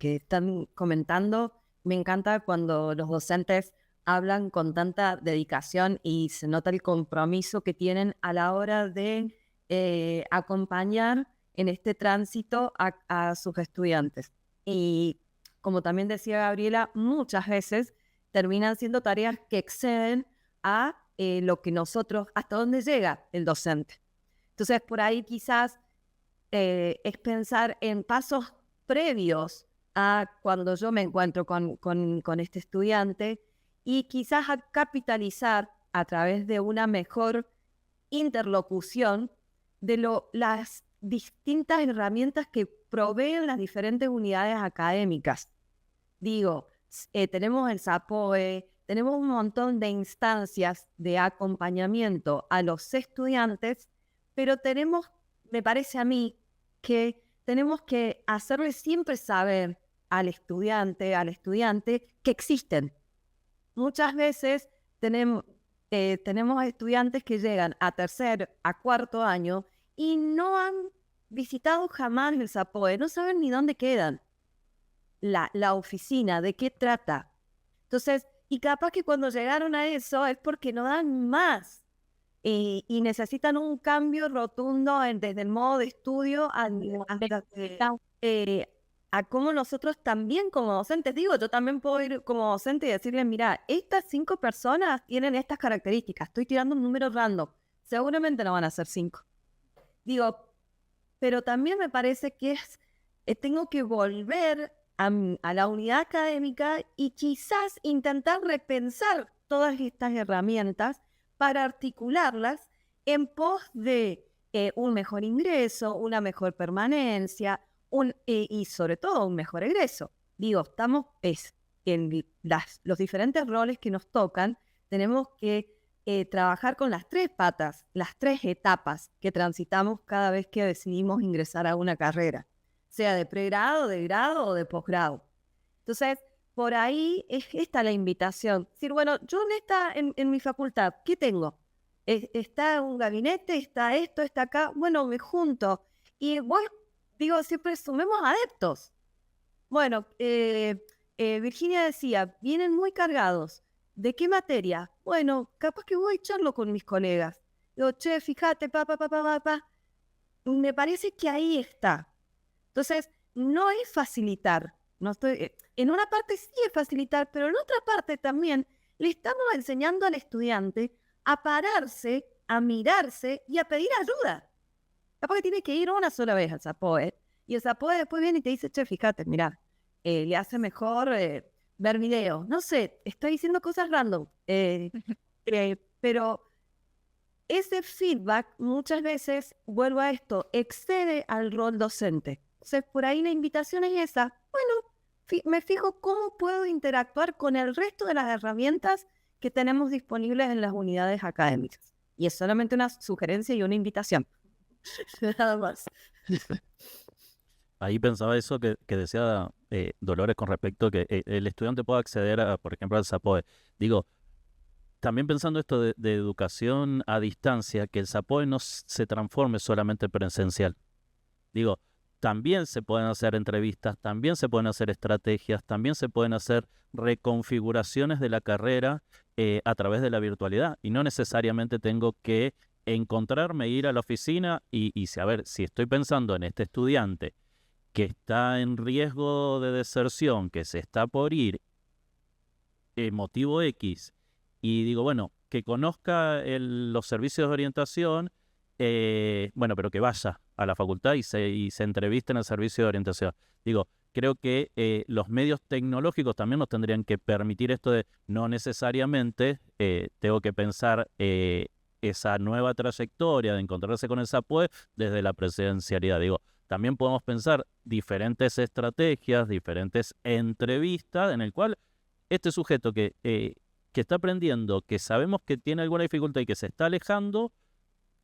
están comentando. Me encanta cuando los docentes hablan con tanta dedicación y se nota el compromiso que tienen a la hora de acompañar en este tránsito a sus estudiantes. Y como también decía Gabriela, muchas veces terminan siendo tareas que exceden a lo que nosotros, hasta dónde llega el docente. Entonces, por ahí quizás es pensar en pasos previos a cuando yo me encuentro con este estudiante, y quizás a capitalizar a través de una mejor interlocución de las distintas herramientas que proveen las diferentes unidades académicas. Digo, tenemos el SAPOE, tenemos un montón de instancias de acompañamiento a los estudiantes, pero me parece a mí, que tenemos que hacerle siempre saber al estudiante que existen. Muchas veces tenemos estudiantes que llegan a tercer, a cuarto año y no han visitado jamás el SAPOE, no saben ni dónde quedan, la oficina, de qué trata. Entonces, y capaz que cuando llegaron a eso es porque no dan más y necesitan un cambio rotundo desde el modo de estudio a cómo nosotros también como docentes, digo, yo también puedo ir como docente y decirles, mira, estas 5 personas tienen estas características, estoy tirando un número random, seguramente no van a ser 5. Digo, pero también me parece que tengo que volver a la unidad académica y quizás intentar repensar todas estas herramientas para articularlas en pos de un mejor ingreso, una mejor permanencia, y sobre todo un mejor egreso. Digo, estamos en los diferentes roles que nos tocan, tenemos que trabajar con las 3 patas, las 3 etapas que transitamos cada vez que decidimos ingresar a una carrera, sea de pregrado, de grado o de posgrado. Entonces, por ahí está la invitación. Decir, bueno, yo en mi facultad, ¿qué tengo? Está un gabinete, está esto, está acá. Bueno, me junto. Y bueno, digo, siempre sumemos adeptos. Bueno, Virginia decía, vienen muy cargados. ¿De qué materia? Bueno, capaz que voy a charlo con mis colegas. Digo, che, fíjate, me parece que ahí está. Entonces, no es facilitar. En una parte sí es facilitar, pero en otra parte también le estamos enseñando al estudiante a pararse, a mirarse y a pedir ayuda. Capaz que tiene que ir una sola vez al SAPOE, y el SAPOE después viene y te dice, che, fíjate, mirá, le hace mejor ver videos. No sé, estoy diciendo cosas random, pero ese feedback muchas veces, vuelvo a esto, excede al rol docente. Entonces, por ahí la invitación es esa. Bueno, me fijo cómo puedo interactuar con el resto de las herramientas que tenemos disponibles en las unidades académicas. Y es solamente una sugerencia y una invitación. Nada más. ahí pensaba eso que decía Dolores con respecto a que el estudiante pueda acceder, por ejemplo, al SAPOE. Digo, también pensando esto de educación a distancia, que el SAPOE no se transforme solamente en presencial. Digo, también se pueden hacer entrevistas, también se pueden hacer estrategias, también se pueden hacer reconfiguraciones de la carrera a través de la virtualidad. Y no necesariamente tengo que encontrarme, ir a la oficina y saber si estoy pensando en este estudiante que está en riesgo de deserción, que se está por ir, motivo X, y digo, bueno, que conozca los servicios de orientación, bueno, pero que vaya a la facultad y se entreviste en el servicio de orientación. Digo, creo que los medios tecnológicos también nos tendrían que permitir esto de no necesariamente tengo que pensar esa nueva trayectoria de encontrarse con el SAPOE desde la presencialidad. Digo, también podemos pensar diferentes estrategias, diferentes entrevistas en el cual este sujeto que está aprendiendo, que sabemos que tiene alguna dificultad y que se está alejando,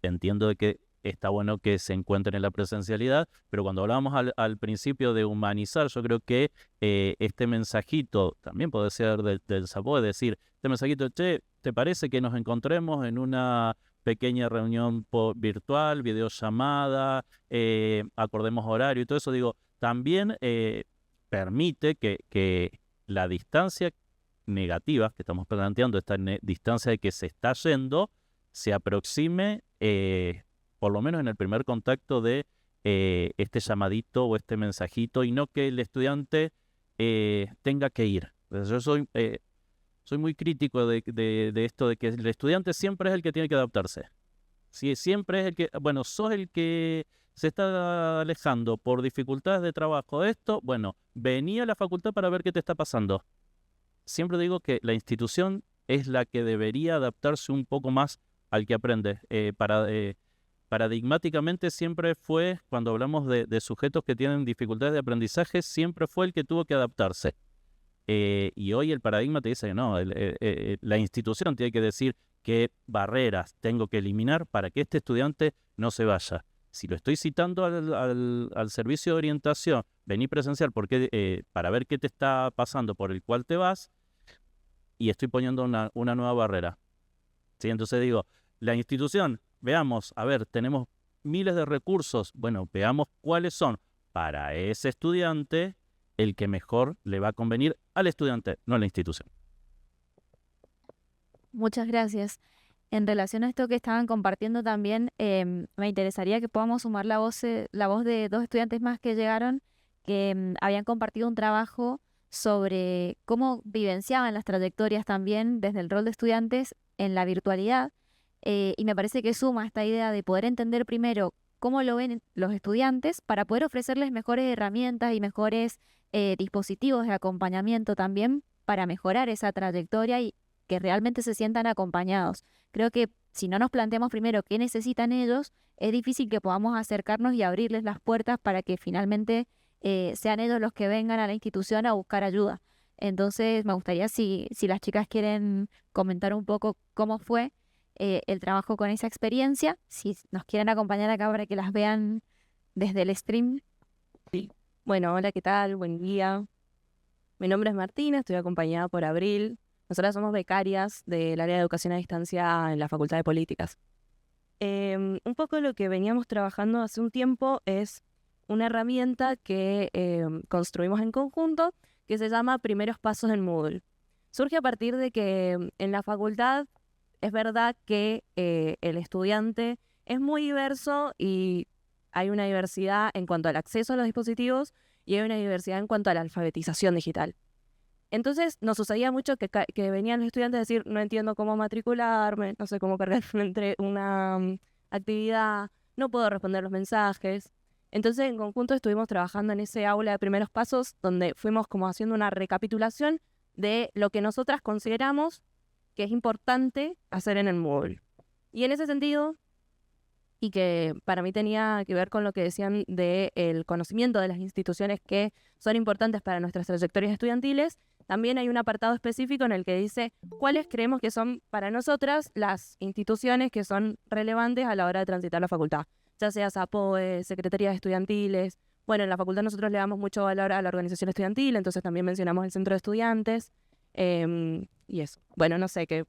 entiendo de que está bueno que se encuentren en la presencialidad, pero cuando hablábamos al principio de humanizar, yo creo que este mensajito también puede ser del SAPOE, decir, este mensajito, che, ¿te parece que nos encontremos en una pequeña reunión virtual, videollamada, acordemos horario y todo eso? Digo, también permite que la distancia negativa que estamos planteando, esta distancia de que se está yendo, se aproxime por lo menos en el primer contacto de este llamadito o este mensajito, y no que el estudiante tenga que ir. Yo soy muy crítico de esto, de que el estudiante siempre es el que tiene que adaptarse. Si siempre es el que, bueno, sos el que se está alejando por dificultades de trabajo, esto, bueno, vení a la facultad para ver qué te está pasando. Siempre digo que la institución es la que debería adaptarse un poco más al que aprende. Paradigmáticamente siempre fue, cuando hablamos de sujetos que tienen dificultades de aprendizaje, siempre fue el que tuvo que adaptarse. Y hoy el paradigma te dice que no, la institución tiene que decir qué barreras tengo que eliminar para que este estudiante no se vaya. Si lo estoy citando al servicio de orientación, vení presencial para ver qué te está pasando por el cual te vas, y estoy poniendo una nueva barrera. ¿Sí? Entonces digo, la institución, veamos, a ver, tenemos miles de recursos, bueno, veamos cuáles son para ese estudiante el que mejor le va a convenir al estudiante, no a la institución. Muchas gracias. En relación a esto que estaban compartiendo también, me interesaría que podamos sumar la voz de dos estudiantes más que llegaron, que habían compartido un trabajo sobre cómo vivenciaban las trayectorias también desde el rol de estudiantes en la virtualidad, y me parece que suma esta idea de poder entender primero cómo lo ven los estudiantes para poder ofrecerles mejores herramientas y mejores dispositivos de acompañamiento también para mejorar esa trayectoria y que realmente se sientan acompañados. Creo que si no nos planteamos primero qué necesitan ellos, es difícil que podamos acercarnos y abrirles las puertas para que finalmente sean ellos los que vengan a la institución a buscar ayuda. Entonces me gustaría si las chicas quieren comentar un poco cómo fue el trabajo con esa experiencia, si nos quieren acompañar acá para que las vean desde el stream. Sí. Bueno, hola, ¿qué tal? Buen día. Mi nombre es Martina, estoy acompañada por Abril. Nosotras somos becarias del área de educación a distancia en la Facultad de Políticas. Un poco lo que veníamos trabajando hace un tiempo es una herramienta que construimos en conjunto que se llama Primeros Pasos en Moodle. Surge a partir de que en la facultad es verdad que el estudiante es muy diverso y hay una diversidad en cuanto al acceso a los dispositivos y hay una diversidad en cuanto a la alfabetización digital. Entonces nos sucedía mucho que venían los estudiantes a decir, no entiendo cómo matricularme, no sé cómo cargar una actividad, no puedo responder los mensajes. Entonces en conjunto estuvimos trabajando en ese aula de primeros pasos donde fuimos como haciendo una recapitulación de lo que nosotras consideramos que es importante hacer en el Moodle. Y en ese sentido, y que para mí tenía que ver con lo que decían del conocimiento de las instituciones que son importantes para nuestras trayectorias estudiantiles, también hay un apartado específico en el que dice cuáles creemos que son para nosotras las instituciones que son relevantes a la hora de transitar la facultad, ya sea SAPOE, secretarías estudiantiles Bueno, en la facultad nosotros le damos mucho valor a la organización estudiantil, entonces también mencionamos el centro de estudiantes y eso. Bueno, no sé qué.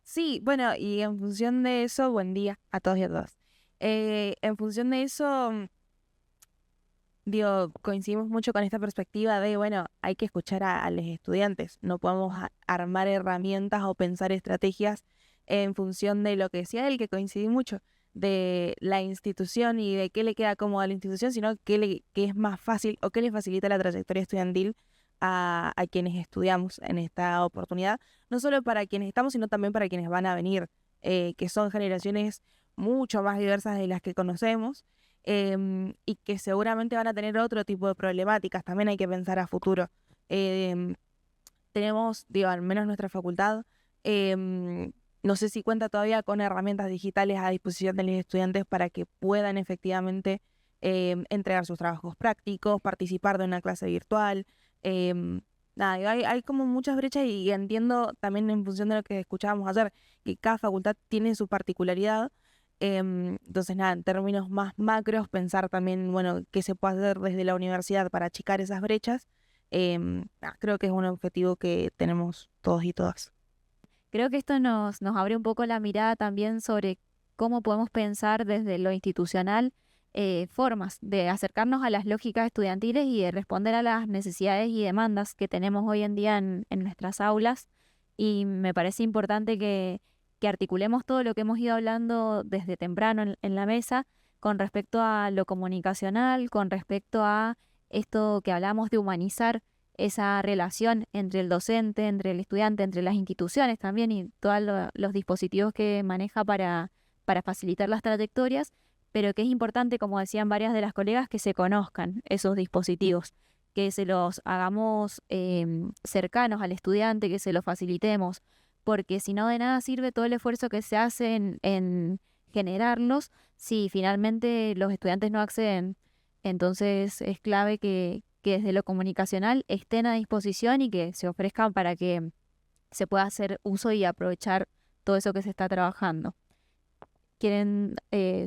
Sí, bueno, y en función de eso, buen día a todos y a todas. En función de eso, coincidimos mucho con esta perspectiva de, bueno, hay que escuchar a los estudiantes, no podemos armar herramientas o pensar estrategias en función de lo que decía él, que coincidí mucho, de la institución y de qué le queda cómodo a la institución, sino qué es más fácil o qué le facilita la trayectoria estudiantil a quienes estudiamos en esta oportunidad, no solo para quienes estamos, sino también para quienes van a venir, que son generaciones mucho más diversas de las que conocemos, y que seguramente van a tener otro tipo de problemáticas. También hay que pensar a futuro. Tenemos, al menos nuestra facultad, no sé si cuenta todavía con herramientas digitales a disposición de los estudiantes para que puedan efectivamente entregar sus trabajos prácticos, participar de una clase virtual. Hay como muchas brechas y entiendo también en función de lo que escuchábamos ayer, que cada facultad tiene su particularidad. Entonces, en términos más macros, pensar también, bueno, qué se puede hacer desde la universidad para achicar esas brechas, creo que es un objetivo que tenemos todos y todas. Creo que esto nos abre un poco la mirada también sobre cómo podemos pensar desde lo institucional formas de acercarnos a las lógicas estudiantiles y de responder a las necesidades y demandas que tenemos hoy en día en nuestras aulas. Y me parece importante que articulemos todo lo que hemos ido hablando desde temprano en la mesa con respecto a lo comunicacional, con respecto a esto que hablamos de humanizar esa relación entre el docente, entre el estudiante, entre las instituciones también y todos los dispositivos que maneja para facilitar las trayectorias, pero que es importante, como decían varias de las colegas, que se conozcan esos dispositivos, que se los hagamos cercanos al estudiante, que se los facilitemos, porque si no de nada sirve todo el esfuerzo que se hace en generarlos si finalmente los estudiantes no acceden. Entonces es clave que desde lo comunicacional estén a disposición y que se ofrezcan para que se pueda hacer uso y aprovechar todo eso que se está trabajando. ¿Quieren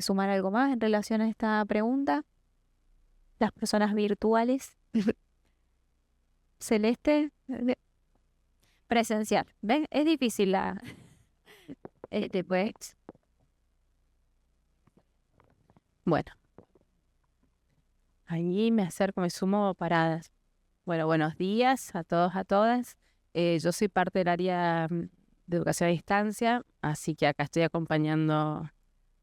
sumar algo más en relación a esta pregunta? Las personas virtuales. Celeste. Presencial. ¿Ven? Es difícil después. Bueno, ahí me acerco, me sumo para... Bueno, buenos días a todos, a todas. Yo soy parte del área de educación a distancia, así que acá estoy acompañando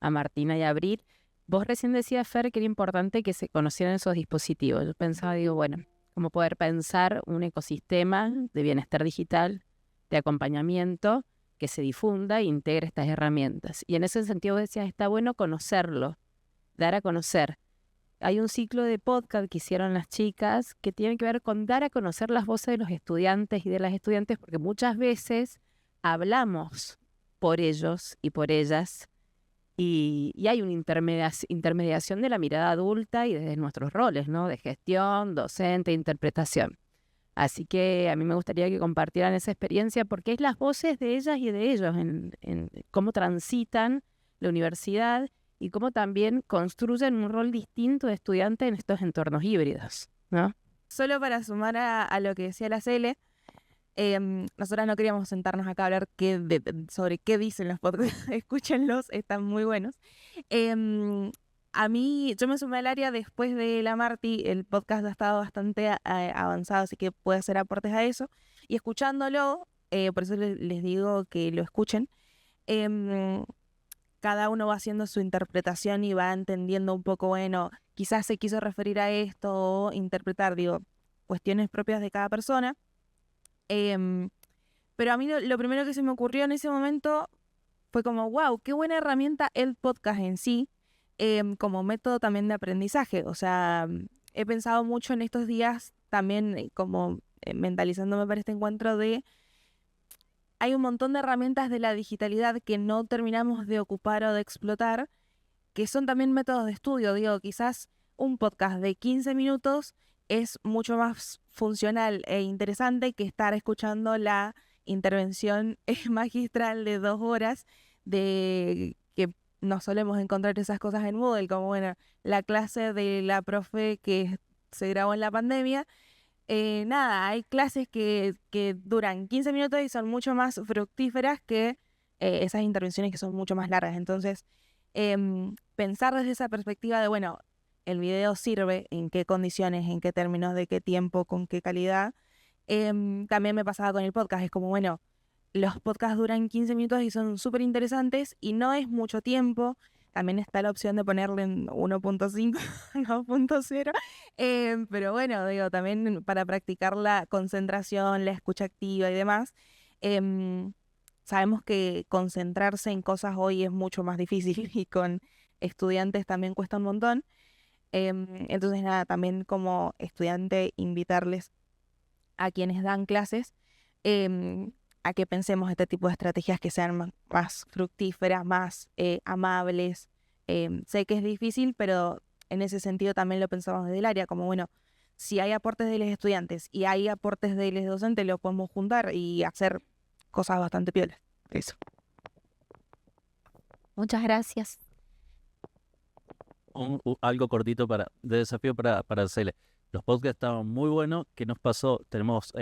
a Martina y a Abril. Vos recién decías, Fer, que era importante que se conocieran esos dispositivos. Yo pensaba, bueno, cómo poder pensar un ecosistema de bienestar digital, de acompañamiento, que se difunda e integre estas herramientas. Y en ese sentido decías, está bueno conocerlo, dar a conocer. Hay un ciclo de podcast que hicieron las chicas que tiene que ver con dar a conocer las voces de los estudiantes y de las estudiantes, porque muchas veces hablamos por ellos y por ellas, y hay una intermediación de la mirada adulta y desde nuestros roles, ¿no? De gestión, docente, interpretación. Así que a mí me gustaría que compartieran esa experiencia porque es las voces de ellas y de ellos en cómo transitan la universidad y cómo también construyen un rol distinto de estudiante en estos entornos híbridos, ¿no? Solo para sumar a lo que decía la Cele, nosotras no queríamos sentarnos acá a hablar sobre qué dicen los podcasts. Escúchenlos, están muy buenos. A mí, yo me sumé al área después de la Marti, el podcast ha estado bastante avanzado, así que puede hacer aportes a eso. Y escuchándolo, por eso les digo que lo escuchen, cada uno va haciendo su interpretación y va entendiendo un poco, bueno, quizás se quiso referir a esto o interpretar, cuestiones propias de cada persona. Pero a mí lo primero que se me ocurrió en ese momento fue como, wow, qué buena herramienta el podcast en sí, como método también de aprendizaje. O sea, he pensado mucho en estos días también como mentalizándome para este encuentro hay un montón de herramientas de la digitalidad que no terminamos de ocupar o de explotar, que son también métodos de estudio. Quizás un podcast de 15 minutos es mucho más funcional e interesante que estar escuchando la intervención magistral de 2 horas de que nos solemos encontrar esas cosas en Moodle, como bueno, la clase de la profe que se grabó en la pandemia. Nada, hay clases que duran 15 minutos y son mucho más fructíferas que esas intervenciones que son mucho más largas. Entonces, pensar desde esa perspectiva de, bueno, el video sirve, en qué condiciones, en qué términos, de qué tiempo, con qué calidad. También me pasaba con el podcast, es como, bueno, los podcasts duran 15 minutos y son súper interesantes y no es mucho tiempo. También está la opción de ponerle en 1.5, 2.0. Pero bueno, digo, también para practicar la concentración, la escucha activa y demás, sabemos que concentrarse en cosas hoy es mucho más difícil y con estudiantes también cuesta un montón. Entonces, nada, también como estudiante invitarles a quienes dan clases a que pensemos este tipo de estrategias que sean más fructíferas, más amables. Sé que es difícil, pero en ese sentido también lo pensamos desde el área, como bueno, si hay aportes de los estudiantes y hay aportes de los docentes, lo podemos juntar y hacer cosas bastante piolas. Eso. Muchas gracias. Algo cortito de desafío para Cele. Los podcasts estaban muy buenos. ¿Qué nos pasó? Tenemos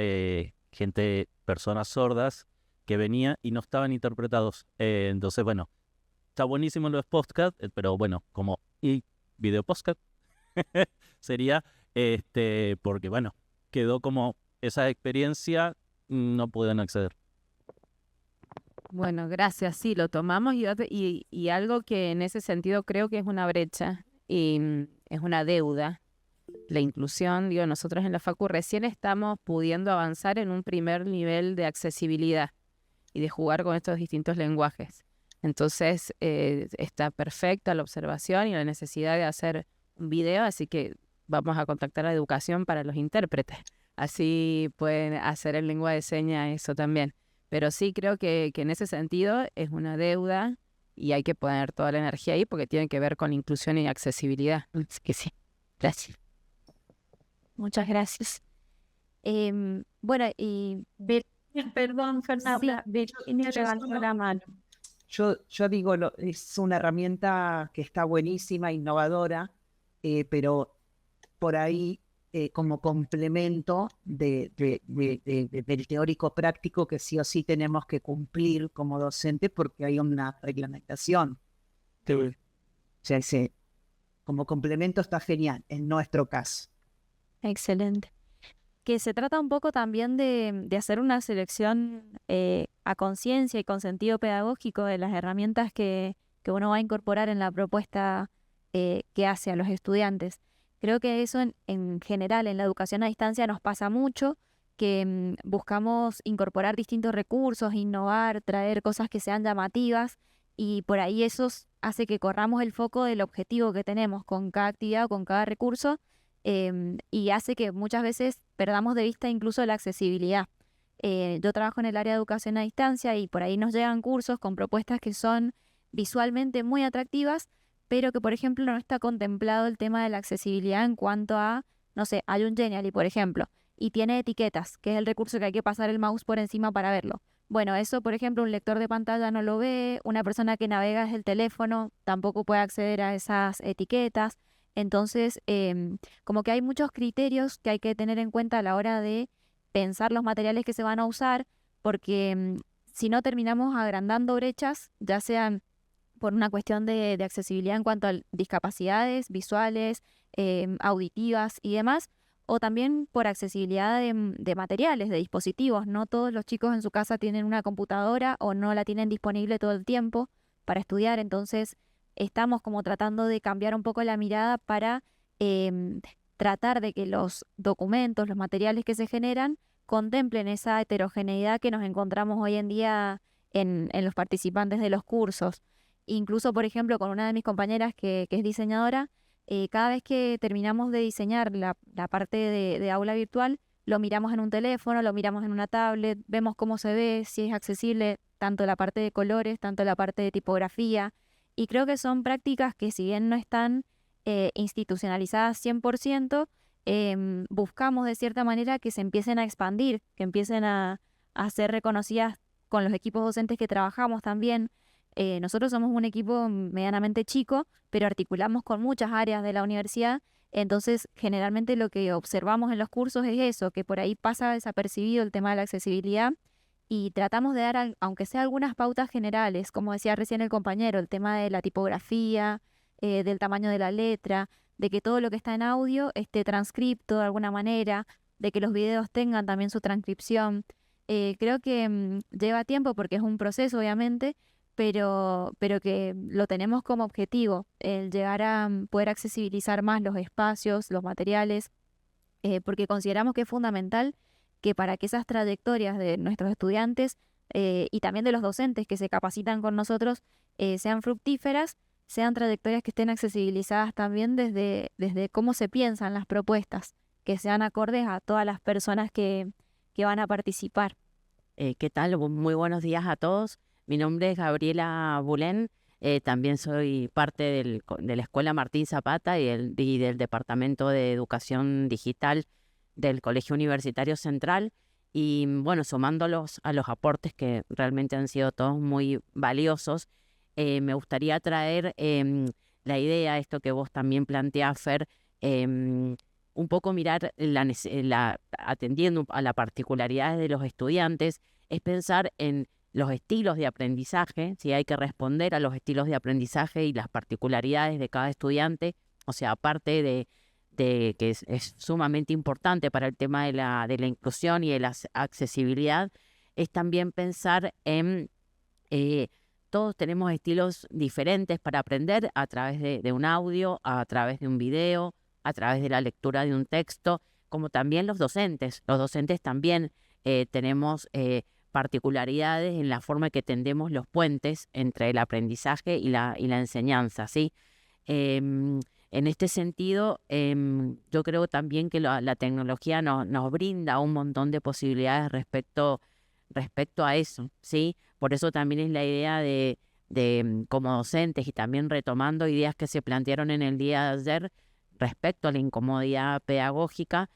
personas sordas que venía y no estaban interpretados. Entonces, bueno, está buenísimo los podcasts, pero bueno, como video podcast sería, porque bueno, quedó como esa experiencia, no pueden acceder. Bueno, gracias. Sí, lo tomamos y algo que en ese sentido creo que es una brecha y es una deuda. La inclusión, digo, nosotros en la Facu recién estamos pudiendo avanzar en un primer nivel de accesibilidad y de jugar con estos distintos lenguajes. Entonces, está perfecta la observación y la necesidad de hacer un video, así que vamos a contactar a Educación para los intérpretes. Así pueden hacer en lengua de señas eso también. Pero sí creo que en ese sentido es una deuda y hay que poner toda la energía ahí porque tiene que ver con inclusión y accesibilidad. Así que sí, gracias. Muchas gracias. Bueno, y Perdón, Fernanda, Virginia levantó la mano. Yo digo, es una herramienta que está buenísima, innovadora, pero por ahí como complemento del teórico práctico que sí o sí tenemos que cumplir como docente porque hay una reglamentación. O sea, como complemento está genial, en nuestro caso. excelente. Que se trata un poco también de hacer una selección a conciencia y con sentido pedagógico de las herramientas que uno va a incorporar en la propuesta que hace a los estudiantes. Creo que eso en general en la educación a distancia nos pasa mucho, que buscamos incorporar distintos recursos, innovar, traer cosas que sean llamativas y por ahí eso hace que corramos el foco del objetivo que tenemos con cada actividad o con cada recurso y hace que muchas veces perdamos de vista incluso la accesibilidad. Yo trabajo en el área de educación a distancia y por ahí nos llegan cursos con propuestas que son visualmente muy atractivas, pero que, por ejemplo, no está contemplado el tema de la accesibilidad en cuanto a, no sé, hay un Genially, por ejemplo, y tiene etiquetas, que es el recurso que hay que pasar el mouse por encima para verlo. Bueno, eso, por ejemplo, un lector de pantalla no lo ve, una persona que navega desde el teléfono tampoco puede acceder a esas etiquetas. Entonces, como que hay muchos criterios que hay que tener en cuenta a la hora de pensar los materiales que se van a usar, porque si no terminamos agrandando brechas, ya sean por una cuestión de accesibilidad en cuanto a discapacidades visuales, auditivas y demás, o también por accesibilidad de materiales, de dispositivos. No todos los chicos en su casa tienen una computadora o no la tienen disponible todo el tiempo para estudiar, entonces estamos como tratando de cambiar un poco la mirada para tratar de que los documentos, los materiales que se generan, contemplen esa heterogeneidad que nos encontramos hoy en día en los participantes de los cursos. Incluso, por ejemplo, con una de mis compañeras que es diseñadora, cada vez que terminamos de diseñar la parte de aula virtual, lo miramos en un teléfono, lo miramos en una tablet, vemos cómo se ve, si es accesible tanto la parte de colores, tanto la parte de tipografía. Y creo que son prácticas que si bien no están institucionalizadas 100%, buscamos de cierta manera que se empiecen a expandir, que empiecen a ser reconocidas con los equipos docentes que trabajamos también. Nosotros somos un equipo medianamente chico, pero articulamos con muchas áreas de la universidad. Entonces, generalmente lo que observamos en los cursos es eso, que por ahí pasa desapercibido el tema de la accesibilidad y tratamos de dar, aunque sea algunas pautas generales, como decía recién el compañero, el tema de la tipografía, del tamaño de la letra, de que todo lo que está en audio esté transcripto de alguna manera, de que los videos tengan también su transcripción. Creo que lleva tiempo porque es un proceso, obviamente, pero que lo tenemos como objetivo, el llegar a poder accesibilizar más los espacios, los materiales, porque consideramos que es fundamental que para que esas trayectorias de nuestros estudiantes y también de los docentes que se capacitan con nosotros sean fructíferas, sean trayectorias que estén accesibilizadas también desde cómo se piensan las propuestas, que sean acordes a todas las personas que van a participar. ¿Qué tal? Muy buenos días a todos. Mi nombre es Gabriela Bulén. También soy parte de la Escuela Martín Zapata y del Departamento de Educación Digital del Colegio Universitario Central. Y bueno, sumándolos a los aportes que realmente han sido todos muy valiosos, me gustaría traer la idea, esto que vos también planteás, Fer, un poco mirar atendiendo a las particularidades de los estudiantes, es pensar en los estilos de aprendizaje, si hay que responder a los estilos de aprendizaje y las particularidades de cada estudiante, o sea, aparte de que es sumamente importante para el tema de la inclusión y de la accesibilidad, es también pensar en todos tenemos estilos diferentes para aprender a través de un audio, a través de un video, a través de la lectura de un texto, como también los docentes. Los docentes también tenemos particularidades en la forma que tendemos los puentes entre el aprendizaje y la enseñanza, ¿sí? En este sentido, yo creo también que la tecnología nos brinda un montón de posibilidades respecto a eso, ¿sí? Por eso también es la idea de como docentes y también retomando ideas que se plantearon en el día de ayer respecto a la incomodidad pedagógica,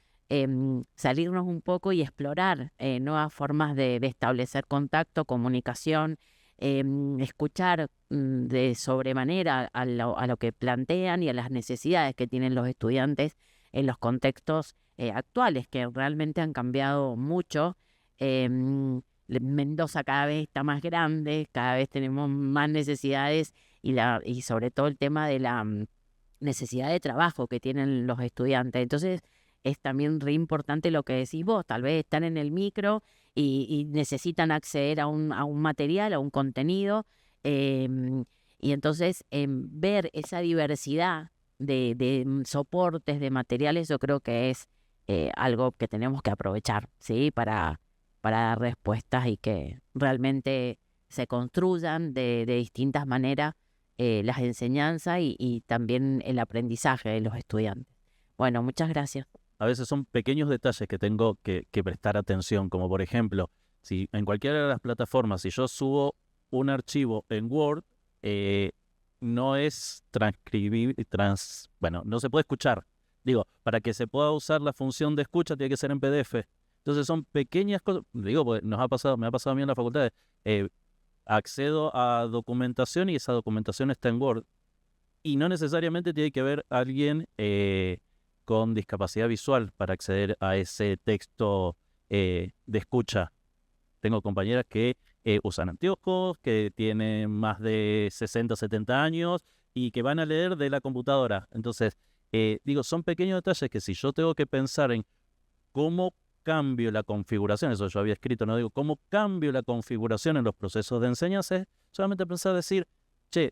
salirnos un poco y explorar nuevas formas de establecer contacto, comunicación, escuchar de sobremanera a lo que plantean y a las necesidades que tienen los estudiantes en los contextos actuales, que realmente han cambiado mucho. Mendoza cada vez está más grande, cada vez tenemos más necesidades y sobre todo el tema de la necesidad de trabajo que tienen los estudiantes. Entonces es también re importante lo que decís vos, tal vez están en el micro y necesitan acceder a un material, a un contenido, y entonces ver esa diversidad de soportes, de materiales, yo creo que es algo que tenemos que aprovechar, ¿sí? Para dar respuestas y que realmente se construyan de distintas maneras las enseñanzas y también el aprendizaje de los estudiantes. Bueno, muchas gracias. A veces son pequeños detalles que tengo que prestar atención, como por ejemplo, si en cualquiera de las plataformas, si yo subo un archivo en Word, no es transcribible, no se puede escuchar. Digo, para que se pueda usar la función de escucha tiene que ser en PDF. Entonces son pequeñas cosas, digo, porque me ha pasado a mí en la facultad, accedo a documentación y esa documentación está en Word. Y no necesariamente tiene que ver alguien con discapacidad visual para acceder a ese texto de escucha. Tengo compañeras que usan anteojos, que tienen más de 60, 70 años y que van a leer de la computadora. Entonces, digo, son pequeños detalles que si yo tengo que pensar en cómo cambio la configuración, eso yo había escrito, no digo, cómo cambio la configuración en los procesos de enseñanza, es solamente pensar decir,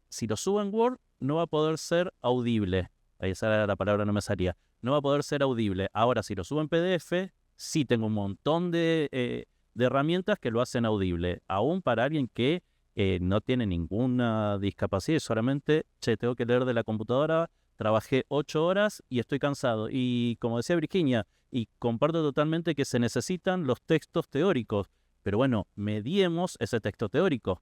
si lo subo en Word, no va a poder ser audible. Ahí esa era la palabra, no me salía. No va a poder ser audible. Ahora, si lo subo en PDF, sí tengo un montón de herramientas que lo hacen audible. Aún para alguien que no tiene ninguna discapacidad y solamente, tengo que leer de la computadora, trabajé 8 horas y estoy cansado. Y como decía Virginia, y comparto totalmente que se necesitan los textos teóricos. Pero bueno, mediemos ese texto teórico.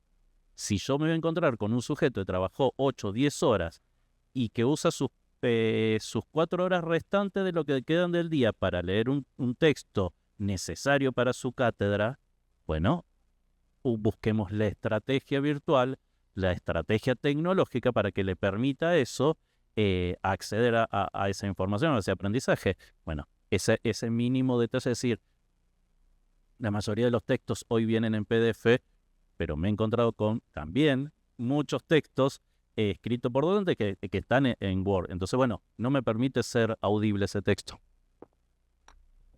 Si yo me voy a encontrar con un sujeto que trabajó 8 o 10 horas y que usa sus 4 horas restantes de lo que quedan del día para leer un texto necesario para su cátedra, bueno, busquemos la estrategia virtual la estrategia tecnológica para que le permita eso, acceder a esa información, a ese aprendizaje. Bueno, ese mínimo detalle, es decir, la mayoría de los textos hoy vienen en PDF, pero me he encontrado con también muchos textos escritos por docentes que están en Word. Entonces, bueno, no me permite ser audible ese texto.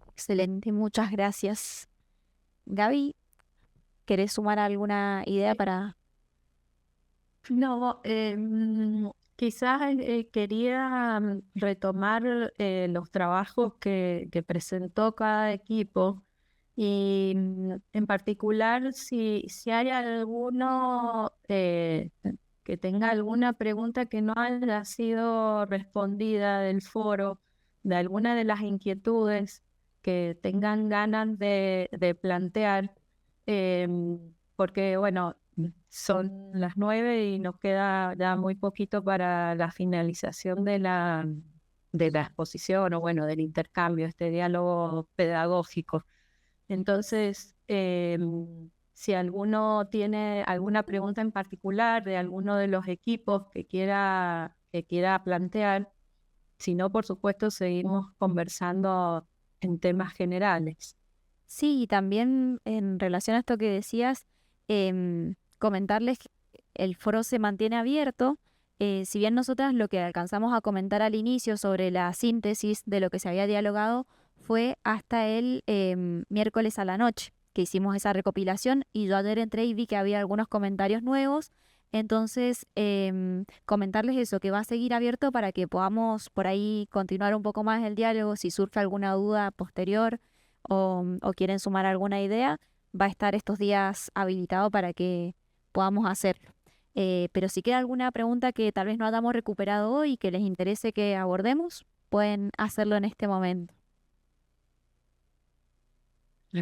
Excelente, muchas gracias. Gaby, ¿querés sumar alguna idea para...? No, quizás quería retomar los trabajos que presentó cada equipo y en particular si hay alguno que tenga alguna pregunta que no haya sido respondida del foro, de alguna de las inquietudes que tengan ganas de plantear, porque bueno, son las 9 y nos queda ya muy poquito para la finalización de la exposición o bueno, del intercambio, este diálogo pedagógico. Entonces, si alguno tiene alguna pregunta en particular de alguno de los equipos que quiera plantear, si no, por supuesto, seguimos conversando en temas generales. Sí, y también en relación a esto que decías, comentarles que el foro se mantiene abierto. Si bien nosotras lo que alcanzamos a comentar al inicio sobre la síntesis de lo que se había dialogado fue hasta el miércoles a la noche, que hicimos esa recopilación, y yo ayer entré y vi que había algunos comentarios nuevos. Entonces, comentarles eso, que va a seguir abierto para que podamos por ahí continuar un poco más el diálogo. Si surge alguna duda posterior o quieren sumar alguna idea, va a estar estos días habilitado para que podamos hacerlo. Pero si queda alguna pregunta que tal vez no hayamos recuperado hoy y que les interese que abordemos, pueden hacerlo en este momento. No,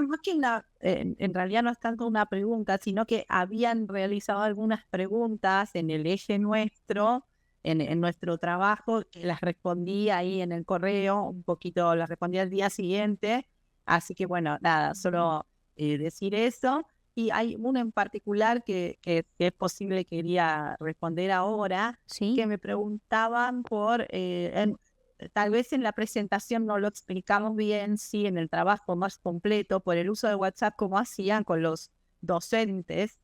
más que en realidad no es tanto una pregunta, sino que habían realizado algunas preguntas en el eje nuestro, en nuestro trabajo, que las respondí ahí en el correo, un poquito las respondí al día siguiente, así que bueno, nada, solo decir eso. Y hay uno en particular que es posible que quería responder ahora, ¿Sí? que me preguntaban por... tal vez en la presentación no lo explicamos bien, sí, en el trabajo más completo, por el uso de WhatsApp, como hacían con los docentes,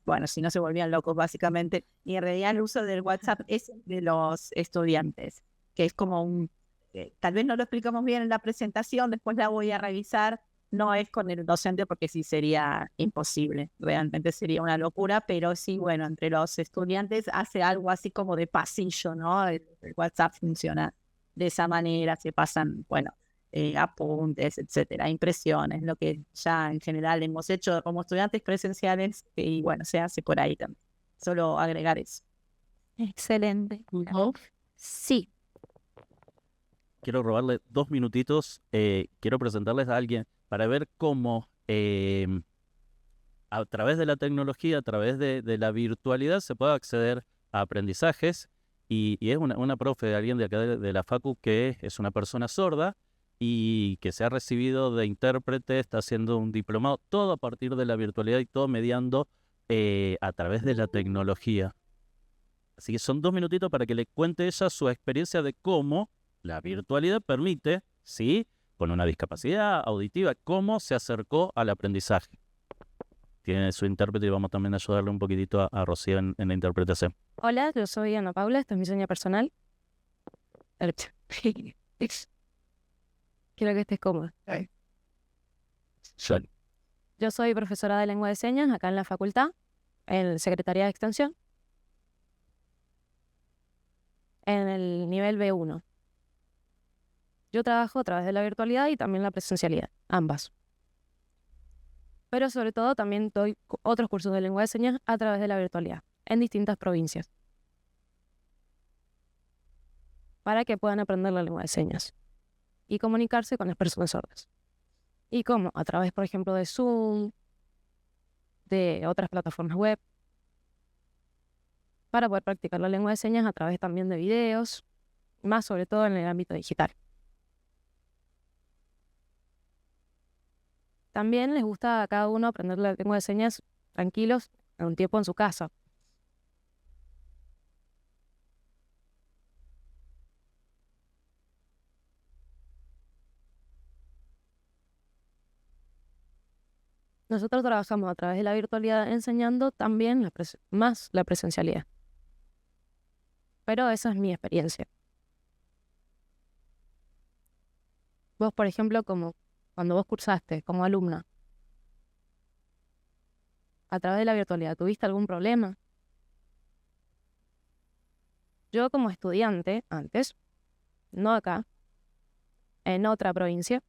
bueno, si no se volvían locos básicamente, y en realidad el uso del WhatsApp es de los estudiantes, que es como tal vez no lo explicamos bien en la presentación, después la voy a revisar, no es con el docente porque sí sería imposible, realmente sería una locura, pero sí, bueno, entre los estudiantes hace algo así como de pasillo, ¿no? El WhatsApp funciona de esa manera, se pasan, bueno, apuntes, etcétera, impresiones, lo que ya en general hemos hecho como estudiantes presenciales y bueno, se hace por ahí también. Solo agregar eso. Excelente. Sí. Quiero robarle 2 minutitos. Quiero presentarles a alguien para ver cómo a través de la tecnología, a través de la virtualidad, se puede acceder a aprendizajes. Y es una profe de alguien de acá de la Facu que es una persona sorda y que se ha recibido de intérprete, está haciendo un diplomado, todo a partir de la virtualidad y todo mediando a través de la tecnología. Así que son 2 minutitos para que le cuente ella su experiencia de cómo la virtualidad permite, ¿sí?, con una discapacidad auditiva, cómo se acercó al aprendizaje. Tiene su intérprete y vamos también a ayudarle un poquitito a Rocío en la interpretación. Hola, yo soy Ana Paula, esta es mi seña personal. Quiero que estés cómoda. Yo soy profesora de lengua de señas acá en la facultad, en Secretaría de Extensión, en el nivel B1. Yo trabajo a través de la virtualidad y también la presencialidad, ambas. Pero sobre todo también doy otros cursos de lengua de señas a través de la virtualidad, en distintas provincias, para que puedan aprender la lengua de señas y comunicarse con las personas sordas. Y cómo, a través, por ejemplo, de Zoom, de otras plataformas web, para poder practicar la lengua de señas a través también de videos, más sobre todo en el ámbito digital. También les gusta a cada uno aprender la lengua de señas tranquilos, un tiempo en su casa. Nosotros trabajamos a través de la virtualidad enseñando también más la presencialidad. Pero esa es mi experiencia. Vos, por ejemplo, como cuando vos cursaste como alumna, a través de la virtualidad, ¿tuviste algún problema? Yo como estudiante, antes, no acá, en otra provincia,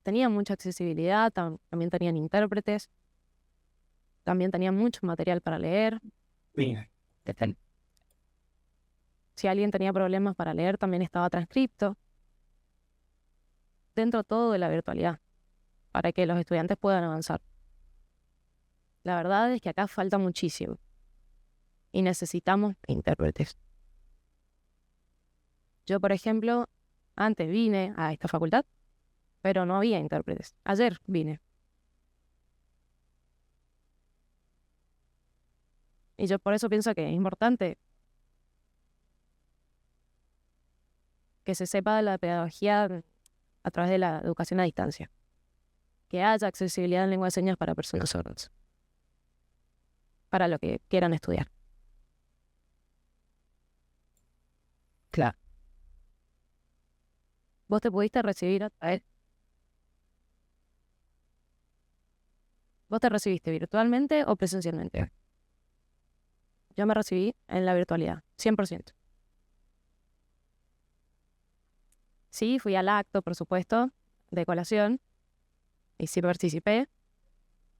tenía mucha accesibilidad, también tenían intérpretes, también tenían mucho material para leer. Si alguien tenía problemas para leer, también estaba transcripto. Dentro todo de la virtualidad, para que los estudiantes puedan avanzar. La verdad es que acá falta muchísimo y necesitamos intérpretes. Yo, por ejemplo, antes vine a esta facultad, pero no había intérpretes. Ayer vine. Y yo por eso pienso que es importante que se sepa de la pedagogía a través de la educación a distancia. Que haya accesibilidad en lengua de señas para personas sordas. Para lo que quieran estudiar. Claro. ¿Vos te pudiste recibir a ver? ¿Vos te recibiste virtualmente o presencialmente? Yo me recibí en la virtualidad, 100%. Sí, fui al acto, por supuesto, de colación, y sí participé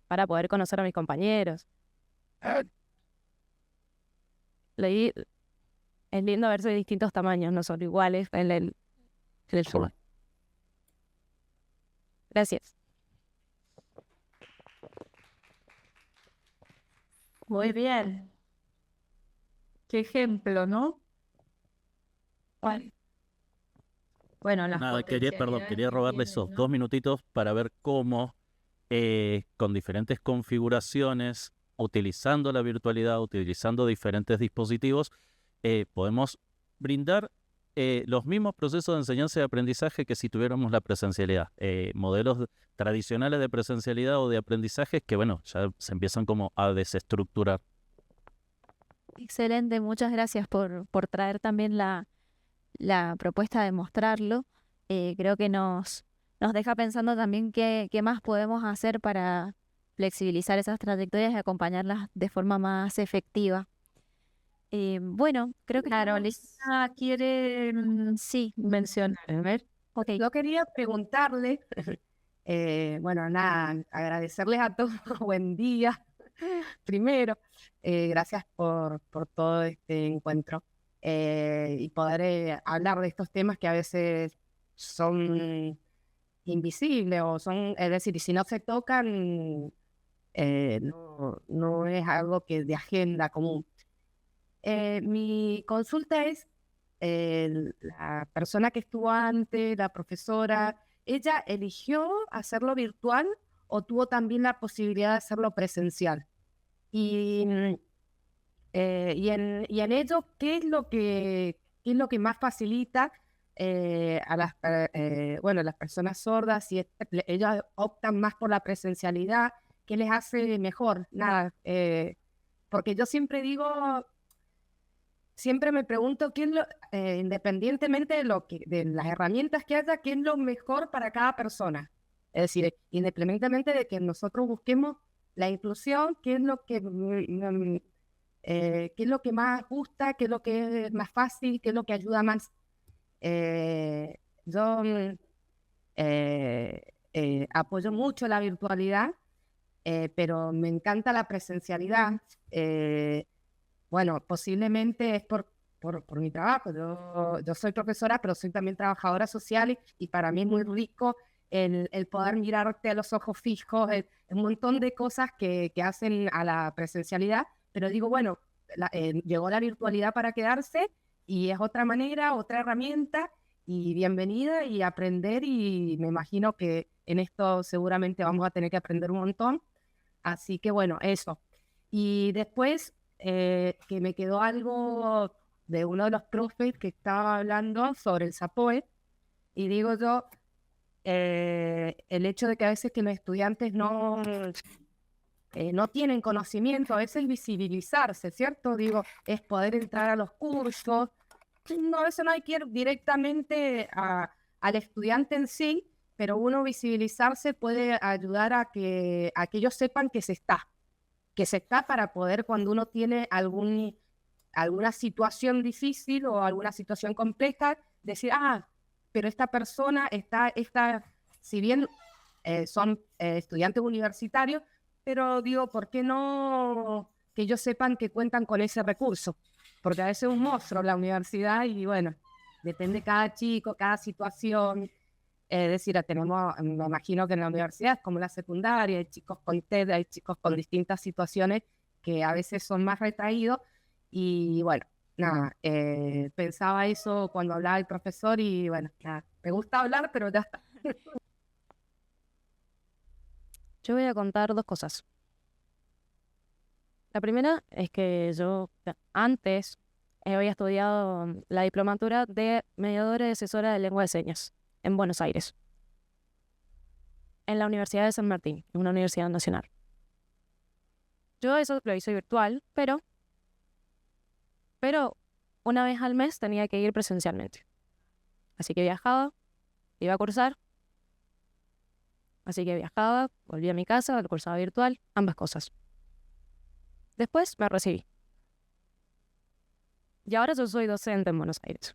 para poder conocer a mis compañeros. Es lindo verse de distintos tamaños, no solo iguales en el Zoom. Gracias. Muy bien. Qué ejemplo, ¿no? Bueno, las Nada, quería potencialidades que robarle tienen, esos ¿no? 2 minutitos para ver cómo con diferentes configuraciones, utilizando la virtualidad, utilizando diferentes dispositivos, podemos brindar los mismos procesos de enseñanza y aprendizaje que si tuviéramos la presencialidad. Modelos tradicionales de presencialidad o de aprendizajes que, bueno, ya se empiezan como a desestructurar. Excelente, muchas gracias por traer también la propuesta de mostrarlo. Creo que nos deja pensando también qué más podemos hacer para flexibilizar esas trayectorias y acompañarlas de forma más efectiva. Bueno, creo que Carolina quiere sí, mencionar. A ver. ok. Yo quería preguntarle, bueno, nada, agradecerles a todos, buen día, primero, gracias por todo este encuentro y poder hablar de estos temas que a veces son invisibles o son, es decir, si no se tocan, no es algo que de agenda común. Mi consulta es, la persona que estuvo antes, la profesora, ¿ella eligió hacerlo virtual o tuvo también la posibilidad de hacerlo presencial? Y en ello, ¿qué es lo que más facilita a las personas sordas? Si ellas optan más por la presencialidad, ¿qué les hace mejor? Nada, porque yo siempre digo... Siempre me pregunto independientemente de las herramientas que haya, qué es lo mejor para cada persona. Es decir, independientemente de que nosotros busquemos la inclusión, qué es lo que más gusta, qué es lo que es más fácil, qué es lo que ayuda más. Yo apoyo mucho la virtualidad, pero me encanta la presencialidad. Bueno, posiblemente es por mi trabajo. Yo soy profesora, pero soy también trabajadora social y para mí es muy rico el poder mirarte a los ojos fijos, un montón de cosas que hacen a la presencialidad. Pero digo, bueno, llegó la virtualidad para quedarse y es otra manera, otra herramienta y bienvenida y aprender y me imagino que en esto seguramente vamos a tener que aprender un montón. Así que bueno, eso. Y después que me quedó algo de uno de los profes que estaba hablando sobre el SAPOE, y digo yo, el hecho de que a veces que los estudiantes no tienen conocimiento, a veces visibilizarse, ¿cierto? Digo, es poder entrar a los cursos. No, a veces no hay que ir directamente al estudiante en sí, pero uno visibilizarse puede ayudar a que ellos sepan que se está para poder, cuando uno tiene alguna situación difícil o alguna situación compleja, decir, pero esta persona si bien son estudiantes universitarios, pero digo, ¿por qué no que ellos sepan que cuentan con ese recurso? Porque a veces es un monstruo la universidad y bueno, depende cada chico, cada situación. Es decir, me imagino que en la universidad es como la secundaria, hay chicos con TED, hay chicos con distintas situaciones que a veces son más retraídos. Y bueno, nada, pensaba eso cuando hablaba el profesor y bueno, nada, me gusta hablar, pero ya está. Yo voy a contar 2 cosas. La primera es que yo antes había estudiado la diplomatura de mediadora y asesora de lengua de señas en Buenos Aires, en la Universidad de San Martín, una universidad nacional. Yo eso lo hice virtual, pero una vez al mes tenía que ir presencialmente. Así que viajaba, iba a cursar, volví a mi casa, lo cursaba virtual, ambas cosas. Después me recibí. Y ahora yo soy docente en Buenos Aires.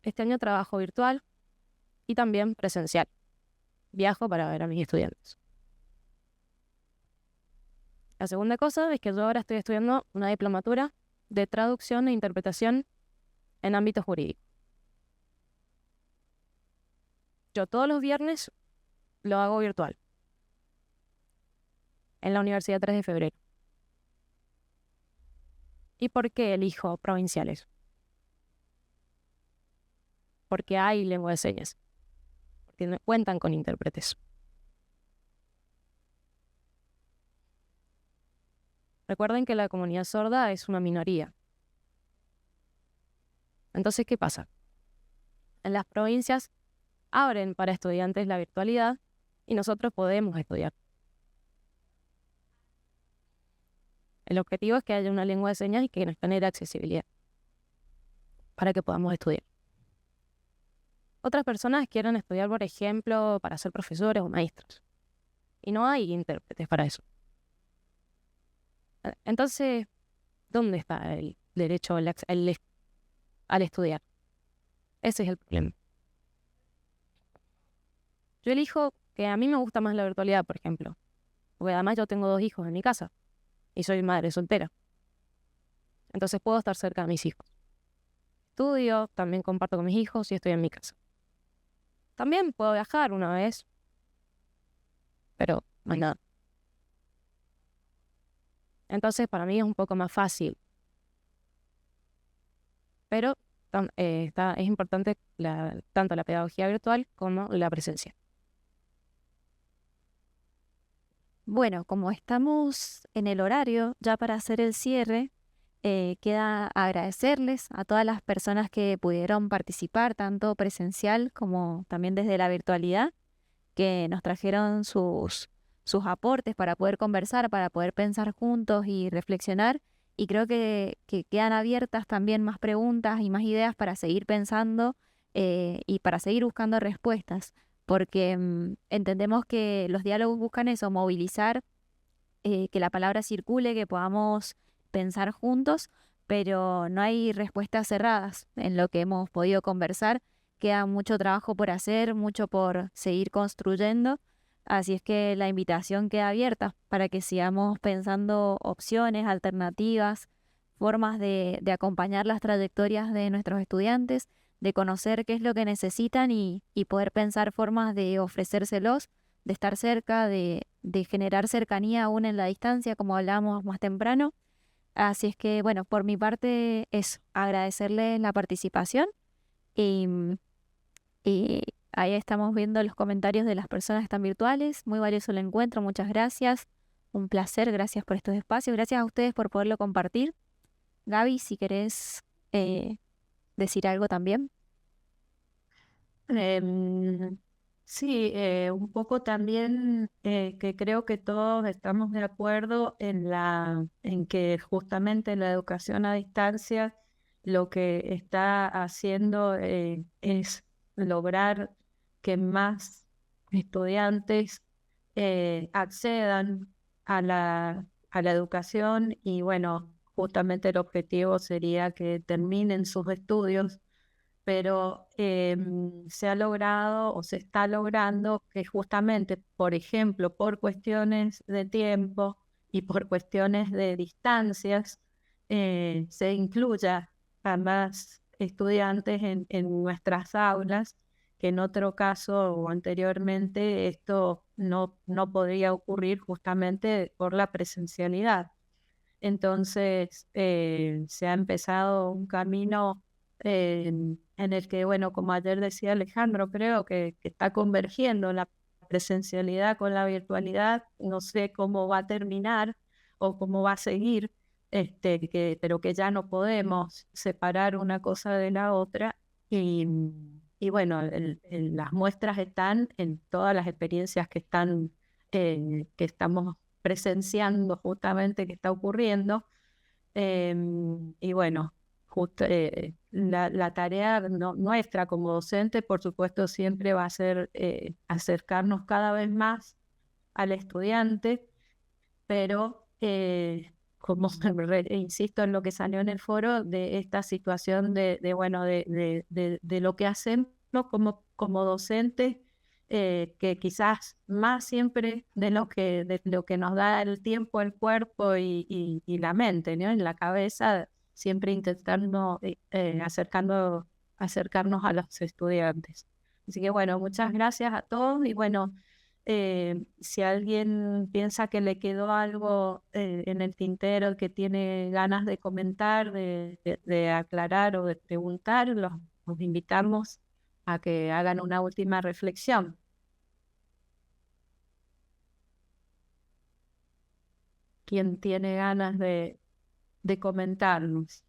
Este año trabajo virtual y también presencial. Viajo para ver a mis estudiantes. La segunda cosa es que yo ahora estoy estudiando una diplomatura de traducción e interpretación en ámbito jurídico. Yo todos los viernes lo hago virtual en la Universidad 3 de Febrero. ¿Y por qué elijo provinciales? Porque hay lengua de señas, porque no cuentan con intérpretes. Recuerden que la comunidad sorda es una minoría. Entonces, ¿qué pasa? En las provincias abren para estudiantes la virtualidad y nosotros podemos estudiar. El objetivo es que haya una lengua de señas y que nos genere accesibilidad para que podamos estudiar. Otras personas quieren estudiar, por ejemplo, para ser profesores o maestros. Y no hay intérpretes para eso. Entonces, ¿dónde está el derecho al estudiar? Ese es el problema. Yo elijo que a mí me gusta más la virtualidad, por ejemplo. Porque además yo tengo 2 hijos en mi casa. Y soy madre soltera. Entonces puedo estar cerca de mis hijos. Estudio, también comparto con mis hijos y estoy en mi casa. También puedo viajar una vez, pero no hay nada. Entonces para mí es un poco más fácil. Pero es importante tanto la pedagogía virtual como la presencial. Bueno, como estamos en el horario ya para hacer el cierre, queda agradecerles a todas las personas que pudieron participar, tanto presencial como también desde la virtualidad, que nos trajeron sus aportes para poder conversar, para poder pensar juntos y reflexionar. Y creo que quedan abiertas también más preguntas y más ideas para seguir pensando y para seguir buscando respuestas. Porque entendemos que los diálogos buscan eso, movilizar, que la palabra circule, que podamos pensar juntos, pero no hay respuestas cerradas en lo que hemos podido conversar. Queda mucho trabajo por hacer, mucho por seguir construyendo, así es que la invitación queda abierta para que sigamos pensando opciones, alternativas, formas de acompañar las trayectorias de nuestros estudiantes, de conocer qué es lo que necesitan y poder pensar formas de ofrecérselos, de estar cerca, de generar cercanía aún en la distancia, como hablábamos más temprano. Así es que, bueno, por mi parte es agradecerles la participación y Ahí estamos viendo los comentarios de las personas que están virtuales. Muy valioso el encuentro, muchas gracias. Un placer, gracias por estos espacios. Gracias a ustedes por poderlo compartir. Gaby, si querés decir algo también. Sí, un poco también que creo que todos estamos de acuerdo en que justamente la educación a distancia lo que está haciendo es lograr que más estudiantes accedan a la educación y bueno, justamente el objetivo sería que terminen sus estudios, pero se ha logrado o se está logrando que justamente, por ejemplo, por cuestiones de tiempo y por cuestiones de distancias, se incluya a más estudiantes en nuestras aulas, que en otro caso o anteriormente esto no podría ocurrir justamente por la presencialidad. Entonces, se ha empezado un camino en el que, bueno, como ayer decía Alejandro, creo que está convergiendo la presencialidad con la virtualidad. No sé cómo va a terminar o cómo va a seguir, pero que ya no podemos separar una cosa de la otra. Y bueno, las muestras están en todas las experiencias que estamos presenciando justamente que está ocurriendo. Y bueno, la tarea nuestra como docente, por supuesto, siempre va a ser acercarnos cada vez más al estudiante, pero como insisto en lo que salió en el foro, de esta situación de lo que hacemos como docentes, que quizás más siempre de lo que nos da el tiempo, el cuerpo y la mente, ¿no? En la cabeza, siempre intentando acercarnos a los estudiantes. Así que bueno, muchas gracias a todos y bueno, si alguien piensa que le quedó algo en el tintero, que tiene ganas de comentar, de aclarar o de preguntar, los invitamos a que hagan una última reflexión. ¿Quién tiene ganas de comentarnos?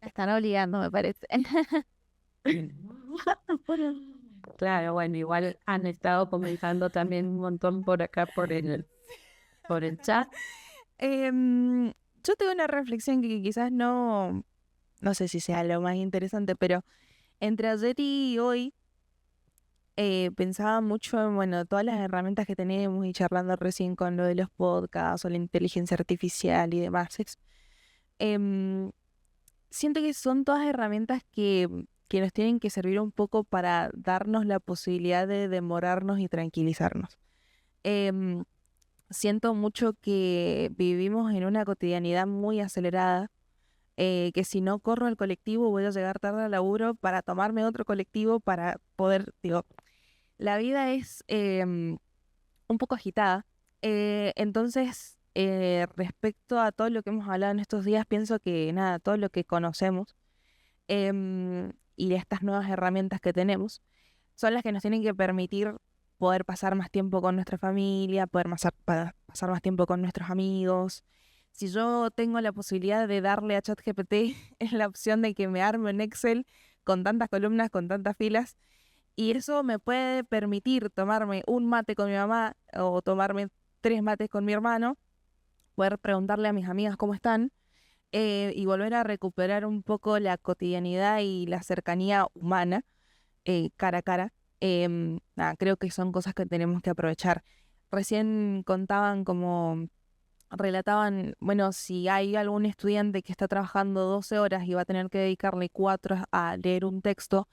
Me están obligando, me parece. Claro, bueno, igual han estado comentando también un montón por acá por el chat. Yo tengo una reflexión que quizás no sé si sea lo más interesante, pero entre ayer y hoy pensaba mucho en, bueno, todas las herramientas que tenemos y charlando recién con lo de los podcasts o la inteligencia artificial y demás. Siento que son todas herramientas que nos tienen que servir un poco para darnos la posibilidad de demorarnos y tranquilizarnos. Siento mucho que vivimos en una cotidianidad muy acelerada, que si no corro al colectivo voy a llegar tarde al laburo para tomarme otro colectivo para poder, la vida es un poco agitada. Entonces, respecto a todo lo que hemos hablado en estos días, pienso que nada, todo lo que conocemos y estas nuevas herramientas que tenemos son las que nos tienen que permitir poder pasar más tiempo con nuestra familia, poder pasar más tiempo con nuestros amigos. Si yo tengo la posibilidad de darle a ChatGPT la opción de que me arme un Excel con tantas columnas, con tantas filas, y eso me puede permitir tomarme un mate con mi mamá o tomarme 3 mates con mi hermano, poder preguntarle a mis amigas cómo están y volver a recuperar un poco la cotidianidad y la cercanía humana cara a cara. Creo que son cosas que tenemos que aprovechar. Recién relataban, bueno, si hay algún estudiante que está trabajando 12 horas y va a tener que dedicarle 4 a leer un texto,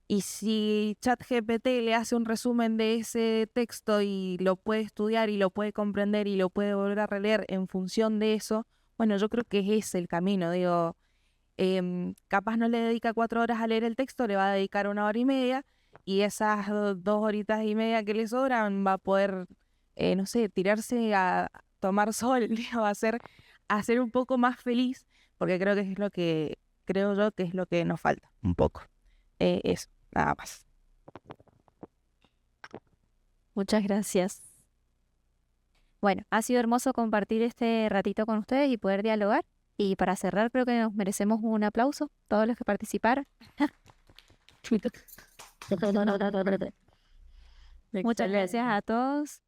y si ChatGPT le hace un resumen de ese texto y lo puede estudiar y lo puede comprender y lo puede volver a releer en función de eso, bueno, yo creo que ese es el camino. Capaz no le dedica 4 horas a leer el texto, le va a dedicar 1 hora y media, y esas 2 horitas y media que le sobran va a poder, tirarse a tomar sol, a ser un poco más feliz, porque creo yo que es lo que nos falta un poco. Eso, nada más. Muchas gracias. Bueno, ha sido hermoso compartir este ratito con ustedes y poder dialogar. Y para cerrar, creo que nos merecemos un aplauso, todos los que participaron. Muchas gracias a todos.